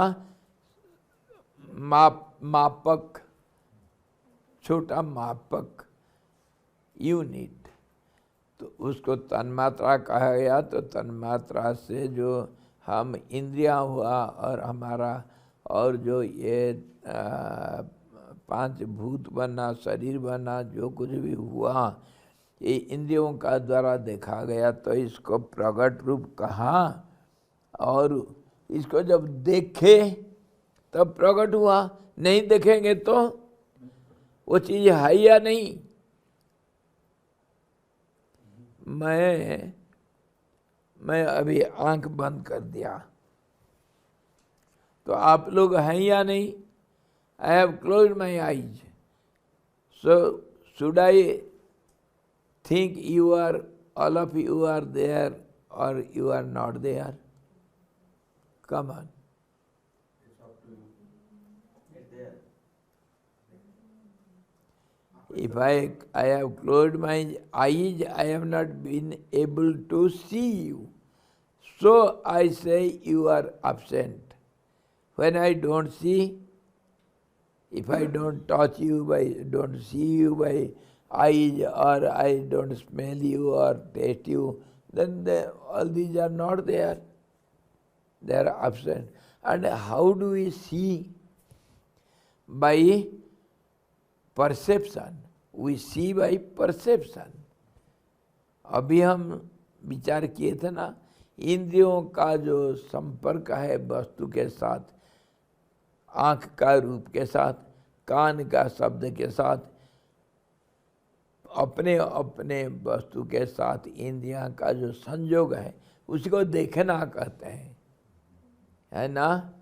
मापक, छोटा मापक यूनिट, तो उसको तन्मात्रा कहा गया। तो तन्मात्रा से जो हम इंद्रियां हुआ और हमारा, और जो ये 5 भूत बना, शरीर बना, जो कुछ भी हुआ, ये इंद्रियों का द्वारा देखा गया। तो इसको प्रगट रूप कहा, और इसको जब देखे तब प्रकट हुआ। नहीं देखेंगे तो वो चीज़ है या नहीं? मैं अभी आंख बंद कर दिया तो आप लोग हैं या नहीं? I have closed my eyes. So should I think you are, all of you are there, or you are not there? Come on. It's up to you. Get there. If I have closed my eyes, I have not been able to see you. So I say you are absent. When I don't see, if I don't touch you, don't see you by eyes, or I don't smell you or taste you, then all these are not there. They are absent. And how do we see? By perception. We see by perception. अभी हम विचार किए थे ना, इंद्रियों का जो संपर्क है वस्तु के साथ, आँख का रूप के साथ, कान का शब्द के साथ, अपने अपने वस्तु के साथ इंद्रियां का जो संयोग है उसको देखना कहते हैं, है ना।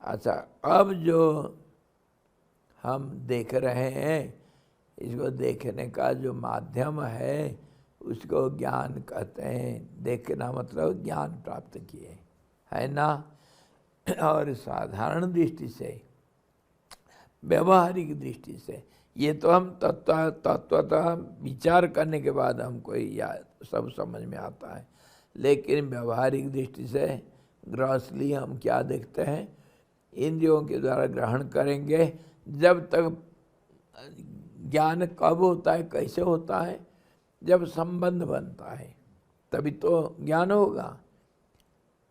अच्छा, अब जो हम देख रहे हैं, इसको देखने का जो माध्यम है उसको ज्ञान कहते हैं। देखना मतलब ज्ञान प्राप्त किए, है ना। और साधारण दृष्टि से, व्यवहारिक दृष्टि से, ये तो हम तत्वतः विचार करने के बाद हमको याद सब समझ में आता है, लेकिन व्यवहारिक दृष्टि से ग्रॉसली हम क्या देखते हैं, इंद्रियों के द्वारा ग्रहण करेंगे। जब तक ज्ञान कब होता है, कैसे होता है, जब संबंध बनता है तभी तो ज्ञान होगा।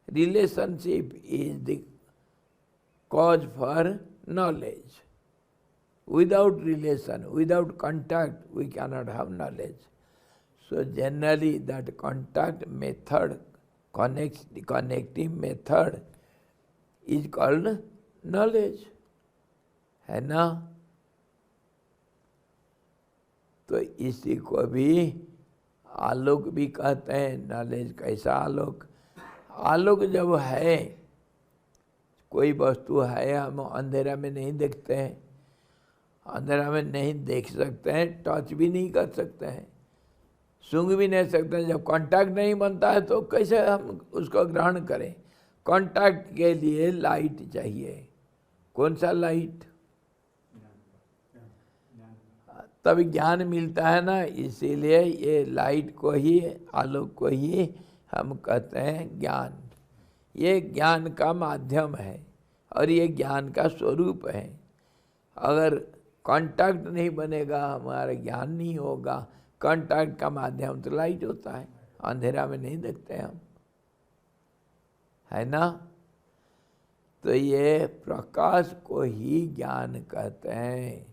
Relationship is the cause for knowledge. Without relation, without contact, we cannot have knowledge. So generally that contact method, connecting method is called knowledge, है ना। तो इसी को भी आलोक भी कहते हैं। नॉलेज कैसा आलोक? आलोक जब है, कोई वस्तु है, हम अंधेरा में नहीं देखते हैं, अंधेरा में नहीं देख सकते हैं, टच भी नहीं कर सकते हैं, सूंघ भी नहीं सकते हैं। जब कांटेक्ट नहीं बनता है तो कैसे हम उसको ग्रहण करें? कांटेक्ट के लिए लाइट चाहिए। कौन सा लाइट? तभी ज्ञान मिलता है ना। इसीलिए ये लाइट को ही, आलोक को ही हम कहते हैं ज्ञान। ये ज्ञान का माध्यम है और ये ज्ञान का स्वरूप है। अगर कांटेक्ट नहीं बनेगा, हमारा ज्ञान नहीं होगा। कांटेक्ट का माध्यम तो लाइट होता है, अंधेरा में नहीं देखते हम, है ना। तो ये प्रकाश को ही ज्ञान कहते हैं।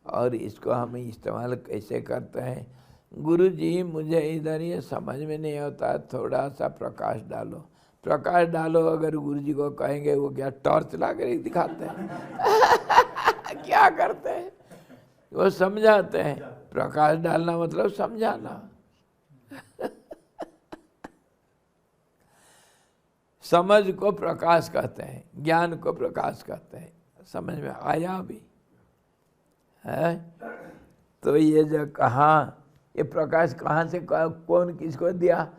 और इसको हम इस्तेमाल कैसे करते हैं? गुरु जी मुझे इधर ये समझ में नहीं होता, थोड़ा सा प्रकाश डालो। प्रकाश डालो अगर गुरु जी को कहेंगे, वो क्या टॉर्च ला कर दिखाते हैं? क्या करते हैं? वो समझाते हैं। प्रकाश डालना मतलब समझाना। समझ को प्रकाश कहते हैं, ज्ञान को प्रकाश कहते हैं। समझ में आया भी है? तो ये जो कहा, ये प्रकाश कहाँ से, कौन किसको दिया?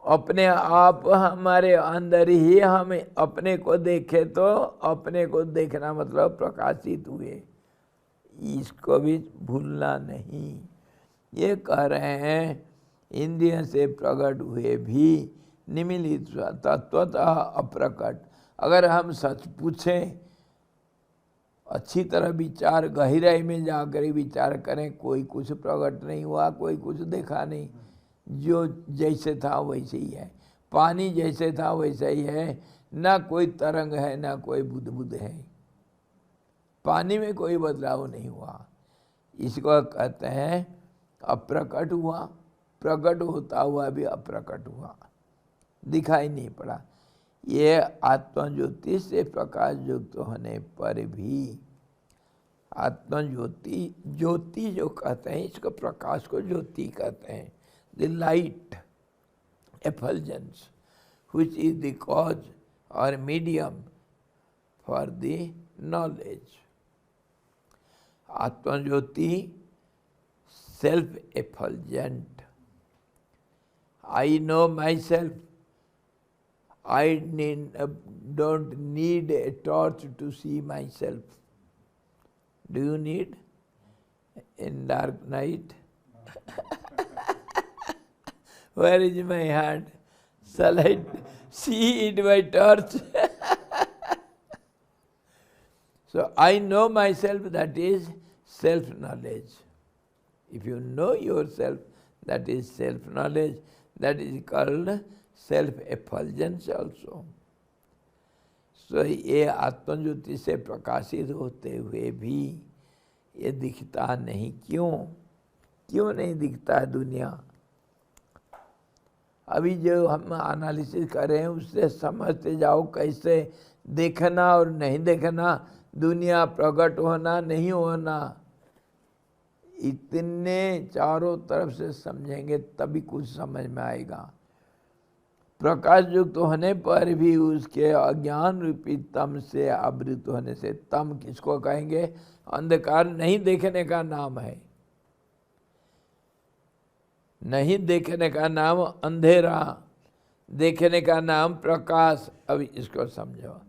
अपने आप हमारे अंदर ही हम अपने को देखे तो अपने को देखना मतलब प्रकाशित हुए। इसको भी भूलना नहीं। ये कह रहे हैं इंद्रिय से प्रकट हुए भी निमिलित तत्वतः अप्रकट। अगर हम सच पूछें, अच्छी तरह विचार, गहराई में जाकर विचार करें, कोई कुछ प्रकट नहीं हुआ, कोई कुछ देखा नहीं। जो जैसे था वैसे ही है। पानी जैसे था वैसे ही है, ना कोई तरंग है ना कोई बुदबुद है। पानी में कोई बदलाव नहीं हुआ। इसको कहते हैं अप्रकट हुआ। प्रकट होता हुआ भी अप्रकट हुआ, दिखाई नहीं पड़ा। ये आत्मज्योति से प्रकाश युक्त होने पर भी, आत्मज्योति, ज्योति जो कहते हैं, इसको प्रकाश को ज्योति कहते हैं। The light effulgence which is the cause or medium for the knowledge. Atma-jyoti, self-effulgent. I know myself. I don't need a torch to see myself. Do you need in dark night? Where is my hand? Shall I see it by torch? So I know myself, that is self-knowledge. If you know yourself, that is self-knowledge. That is called self-effulgence also. So ये आत्मज्योति से प्रकाशित होते हुए भी ये दिखता नहीं। क्यों नहीं दिखता है दुनिया? अभी जो हम एनालिसिस कर रहे हैं उससे समझते जाओ कैसे देखना और नहीं देखना, दुनिया प्रकट होना नहीं होना, इतने चारों तरफ से समझेंगे तभी कुछ समझ में आएगा। प्रकाश युक्त होने पर भी उसके अज्ञान रूपी तम से आवृत होने से, तम किसको कहेंगे? अंधकार नहीं देखने का नाम है। नहीं देखने का नाम अंधेरा, देखने का नाम प्रकाश। अब इसको समझो,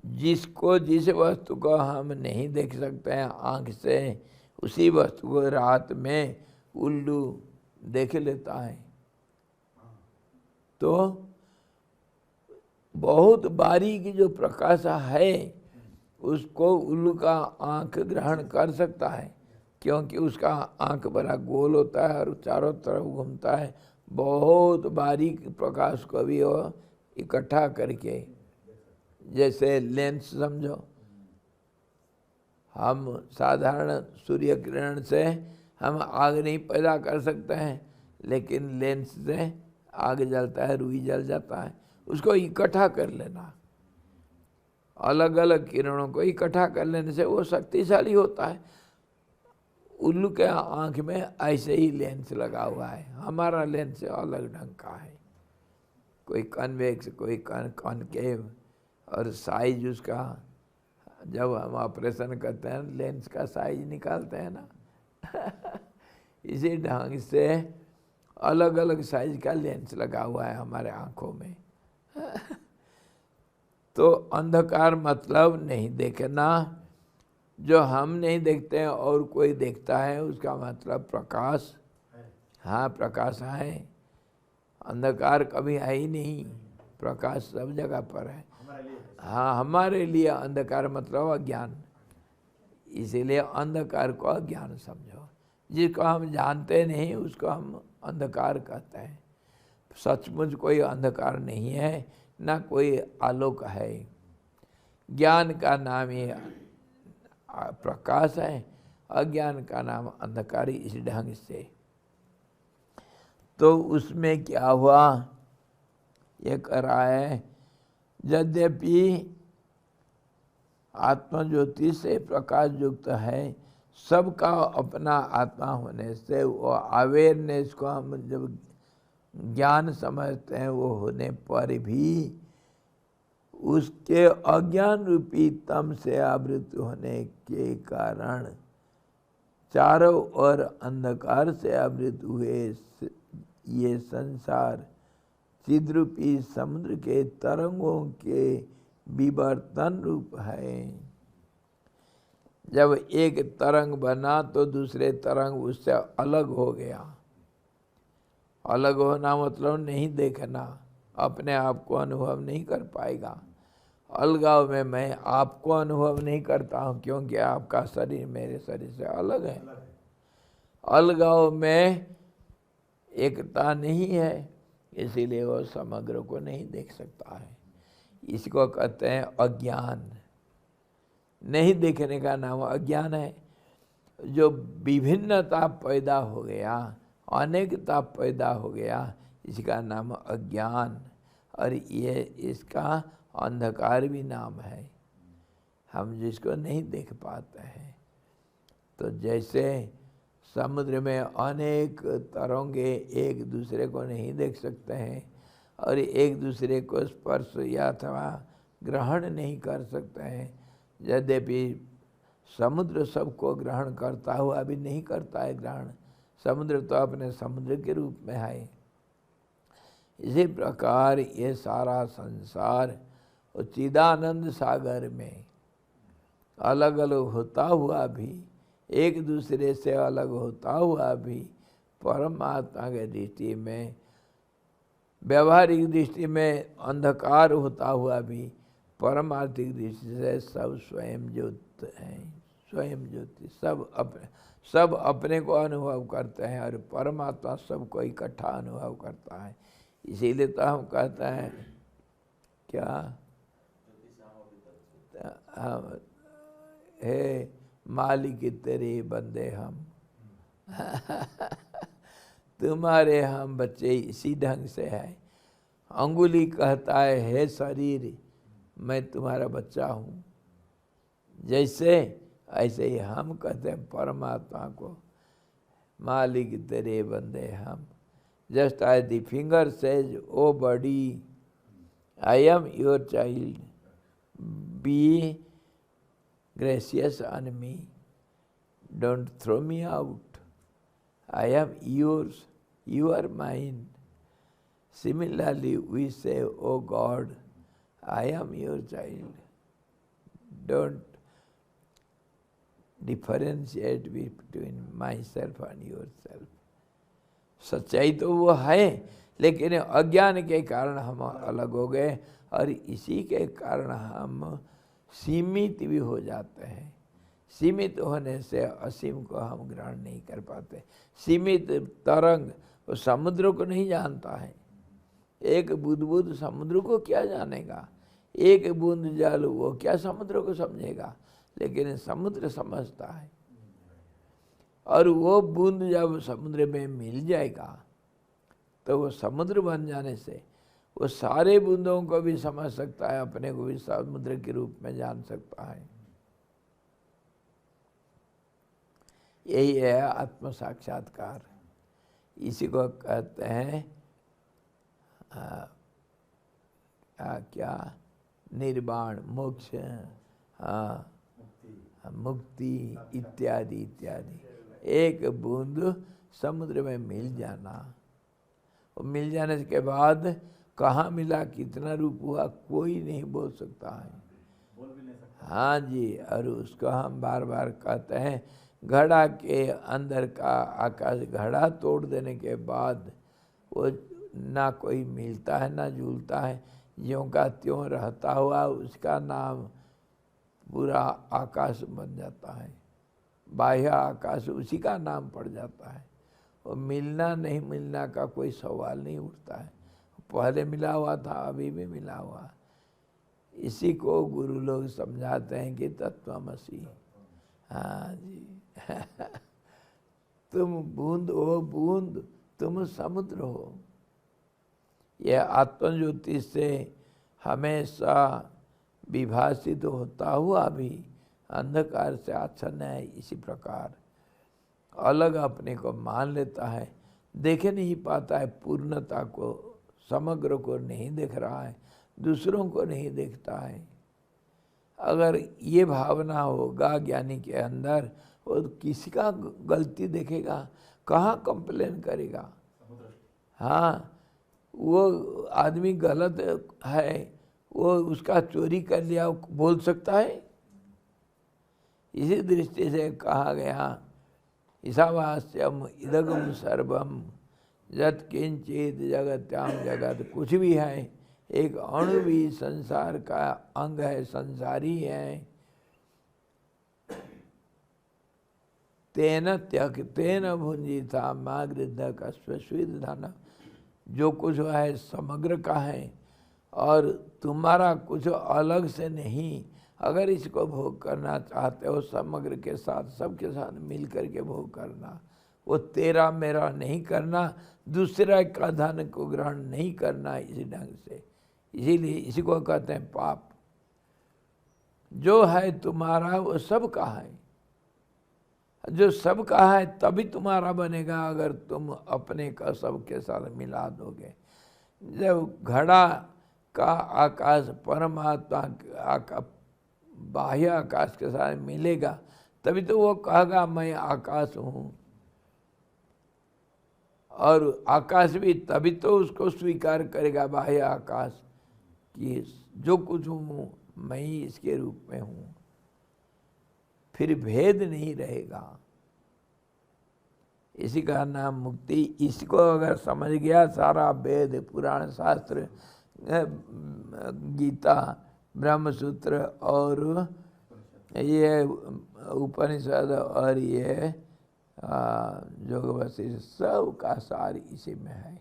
जिसको जिस वस्तु को हम नहीं देख सकते हैं आँख से, उसी वस्तु को रात में उल्लू देख लेता है। तो बहुत बारीक जो प्रकाश है उसको उल्लू का आँख ग्रहण कर सकता है, क्योंकि उसका आँख बड़ा गोल होता है और चारों तरफ घूमता है। बहुत बारीक प्रकाश को भी वो इकट्ठा करके, जैसे लेंस समझो, हम साधारण सूर्य किरण से हम आग नहीं पैदा कर सकते हैं, लेकिन लेंस से आग जलता है, रुई जल जाता है। उसको इकट्ठा कर लेना, अलग अलग किरणों को इकट्ठा कर लेने से वो शक्तिशाली होता है। उल्लू के आँख में ऐसे ही लेंस लगा हुआ है, हमारा लेंस अलग ढंग का है, कोई कन्वेक्स, कोई कॉनकेव, और साइज उसका, जब हम ऑपरेशन करते हैं लेंस का साइज निकालते हैं ना इसी ढंग से अलग अलग साइज का लेंस लगा हुआ है हमारे आँखों में तो अंधकार मतलब नहीं देखना, जो हम नहीं देखते हैं और कोई देखता है, उसका मतलब प्रकाश। हाँ, प्रकाश है, अंधकार कभी है ही नहीं, प्रकाश सब जगह पर है। हाँ, हमारे लिए अंधकार मतलब अज्ञान, इसीलिए अंधकार को अज्ञान समझो। जिसको हम जानते नहीं उसको हम अंधकार कहते हैं। सचमुच कोई अंधकार नहीं है, ना कोई आलोक है। ज्ञान का नाम ही प्रकाश है, अज्ञान का नाम अंधकारी। इस ढंग से तो उसमें क्या हुआ, ये कह रहा है, यद्यपि आत्मज्योति से प्रकाश युक्त है, सबका अपना आत्मा होने से वो अवेयरनेस को हम जब ज्ञान समझते हैं, वो होने पर भी उसके अज्ञान रूपी तम से आवृत होने के कारण चारों ओर अंधकार से आवृत हुए ये संसार चिद्रूपी समुद्र के तरंगों के विवर्तन रूप है। जब एक तरंग बना तो दूसरे तरंग उससे अलग हो गया। अलग होना मतलब नहीं देखना, अपने आप को अनुभव नहीं कर पाएगा। अलगाव में मैं आपको अनुभव नहीं करता हूँ, क्योंकि आपका शरीर मेरे शरीर से अलग है। अलगाव में एकता नहीं है, इसीलिए वो समग्र को नहीं देख सकता है। इसको कहते हैं अज्ञान। नहीं देखने का नाम अज्ञान है। जो विभिन्नता पैदा हो गया, अनेकता पैदा हो गया, इसका नाम अज्ञान, और ये इसका अंधकार भी नाम है, हम जिसको नहीं देख पाते हैं। तो जैसे समुद्र में अनेक तरंगे एक दूसरे को नहीं देख सकते हैं और एक दूसरे को स्पर्श या अथवा ग्रहण नहीं कर सकते हैं, यद्यपि समुद्र सबको ग्रहण करता हुआ भी नहीं करता है ग्रहण। समुद्र तो अपने समुद्र के रूप में है। इसी प्रकार ये सारा संसार चिदानंद सागर में अलग अलग होता हुआ भी, एक दूसरे से अलग होता हुआ भी, परमात्मा के दृष्टि में, व्यवहारिक दृष्टि में अंधकार होता हुआ भी, परमार्थिक दृष्टि से सब स्वयं ज्योत हैं, स्वयं ज्योति। सब अपने को अनुभव करते हैं और परमात्मा सबको इकट्ठा अनुभव करता है। इसीलिए तो हम कहते हैं क्या, हम हे मालिक तेरे बंदे हम तुम्हारे हम बच्चे। इसी ढंग से है। अंगुली कहता है हे शरीर मैं तुम्हारा बच्चा हूँ, जैसे ऐसे ही हम कहते हैं परमात्मा को मालिक तेरे बंदे हम। Just as the finger says, O body, I am your child, be gracious on me, don't throw me out, I am yours, you are mine. Similarly, we say, O God, I am your child, don't differentiate between myself and yourself. सच्चाई तो वो है, लेकिन अज्ञान के कारण हम अलग हो गए और इसी के कारण हम सीमित भी हो जाते हैं। सीमित होने से असीम को हम ग्रहण नहीं कर पाते। सीमित तरंग वो समुद्र को नहीं जानता है। एक बुदबुद समुद्र को क्या जानेगा, एक बूंद जल वो क्या समुद्र को समझेगा, लेकिन समुद्र समझता है। और वो बूंद जब समुद्र में मिल जाएगा तो वो समुद्र बन जाने से वो सारे बूंदों को भी समझ सकता है, अपने को भी समुद्र के रूप में जान सकता है। यही है आत्म साक्षात्कार। इसी को कहते हैं क्या, निर्वाण, मोक्ष, मुक्ति इत्यादि इत्यादि। एक बूंद समुद्र में मिल जाना, और मिल जाने के बाद कहाँ मिला, कितना रूप हुआ, कोई नहीं बोल सकता है। हाँ जी, और उसको हम बार बार कहते हैं घड़ा के अंदर का आकाश, घड़ा तोड़ देने के बाद वो ना कोई मिलता है ना जुलता है, ज्यों का त्यों रहता हुआ उसका नाम पूरा आकाश बन जाता है। बाह्य आकाश उसी का नाम पड़ जाता है। और मिलना नहीं मिलना का कोई सवाल नहीं उठता है। पहले मिला हुआ था, अभी भी मिला हुआ। इसी को गुरु लोग समझाते हैं कि तत्वमसि। हाँ जी तुम बूंद हो, बूंद तुम समुद्र हो। यह आत्मज्योति से हमेशा विभाषित होता हुआ भी अंधकार से आच्छन्न है। इसी प्रकार अलग अपने को मान लेता है, देख नहीं पाता है पूर्णता को, समग्र को नहीं देख रहा है, दूसरों को नहीं देखता है। अगर ये भावना होगा ज्ञानी के अंदर, वो किसी का गलती देखेगा, कहाँ कंप्लेन करेगा। हाँ, वो आदमी गलत है, वो उसका चोरी कर लिया, बोल सकता है। इसी दृष्टि से कहा गया ईशावास्यम इदगम सर्वम यत् किंचित जगत्याम जगत। कुछ भी है, एक अणु भी संसार का अंग है, संसारी है। तेन त्यक तेन भुंजिता माँ गृद्ध का स्वस्विद धन। जो कुछ है समग्र का है और तुम्हारा कुछ अलग से नहीं। अगर इसको भोग करना चाहते हो समग्र के साथ, सबके साथ मिल कर के भोग करना, वो तेरा मेरा नहीं करना, दूसरा का धन को ग्रहण नहीं करना इसी ढंग से। इसीलिए इसी को कहते हैं पाप। जो है तुम्हारा वो सबका है, जो सबका है तभी तुम्हारा बनेगा अगर तुम अपने का सबके साथ मिला दोगे। जब घड़ा का आकाश परमात्मा बाह्य आकाश के साथ मिलेगा तभी तो वो कहेगा मैं आकाश हूँ, और आकाश भी तभी तो उसको स्वीकार करेगा बाह्य आकाश कि जो कुछ हूँ मैं ही इसके रूप में हूँ। फिर भेद नहीं रहेगा। इसी का नाम मुक्ति। इसको अगर समझ गया सारा वेद, पुराण, शास्त्र, गीता, ब्रह्मसूत्र और ये उपनिषद और ये योग वशिष्ठ, सब का सार इसी में है।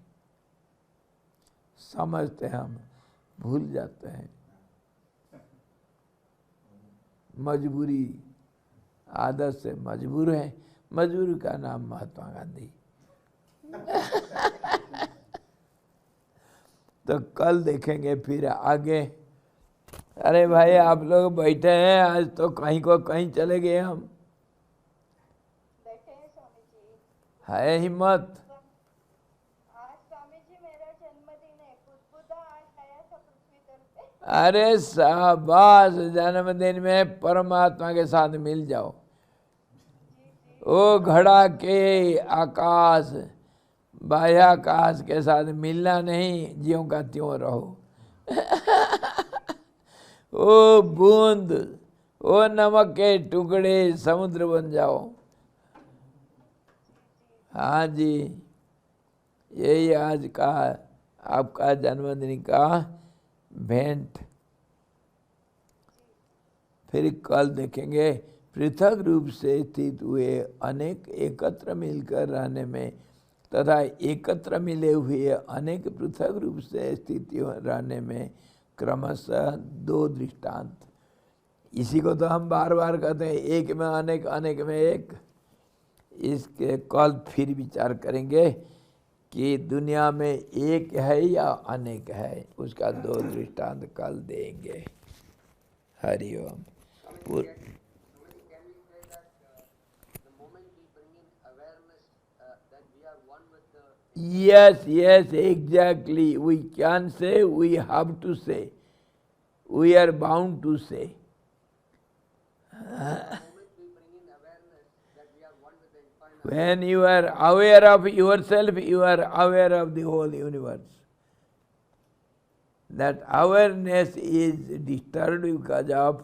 समझते हम, भूल जाते हैं। मजबूरी, आदत से मजबूर है। मजबूरी का नाम महात्मा गांधी। तो कल देखेंगे फिर आगे। अरे भाई आप लोग बैठे हैं, आज तो कहीं को कहीं चले गए हम। बैठे हैं स्वामी जी। है हिम्मत। आज स्वामी जी मेरा जन्मदिन है, बुद्ध आज आया था पृथ्वी तल पे। अरे शाबाश, जन्मदिन में परमात्मा के साथ मिल जाओ। ओ घड़ा के आकाश, बाह्याकाश के साथ मिलना नहीं, ज्यों का त्यों रहो। ओ बूंद, ओ नमक के टुकड़े समुद्र बन जाओ। हाँ जी, यही आज का आपका जन्मदिन का भेंट। फिर कल देखेंगे पृथक रूप से स्थित हुए अनेक एकत्र मिलकर रहने में तथा एकत्र मिले हुए अनेक पृथक रूप से स्थित रहने में क्रमशः दो दृष्टांत। इसी को तो हम बार बार कहते हैं, एक में अनेक, अनेक में एक। इसके कल फिर विचार करेंगे कि दुनिया में एक है या अनेक है, उसका दो दृष्टांत कल देंगे। हरि ओम। Yes, yes, exactly. We can say, we have to say, we are bound to say. When you are aware of yourself, you are aware of the whole universe. That awareness is disturbed because of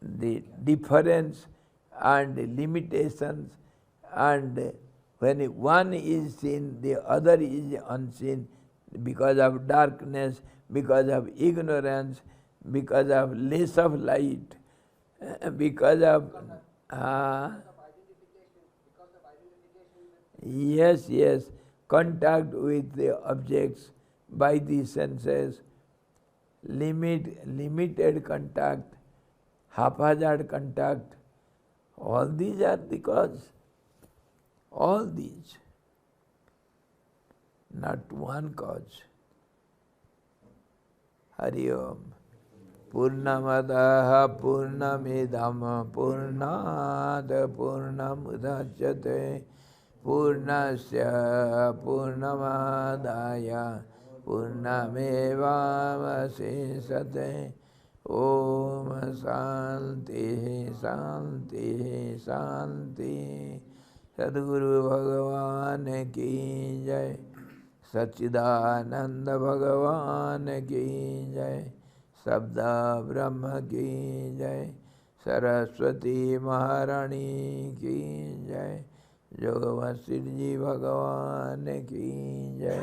the difference and limitations, and when one is seen, the other is unseen because of darkness, because of ignorance, because of less of light, because of yes, yes, contact with the objects by the senses, limited contact, haphazard contact, all these are the cause. All these, not one cause. Hari Om. Purnamadaha Purnamidam Purnad Purnamudachyate Purnasya Purnamadaya Purnamevavasesate. Om Shanti Shanti Shanti। सद्गुरु भगवान की जय, सच्चिदानंद भगवान की जय, शब्द ब्रह्म की जय, सरस्वती महारानी की जय, जोगवशिष्ठ जी भगवान की जय।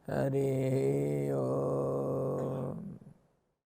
हरि ओम।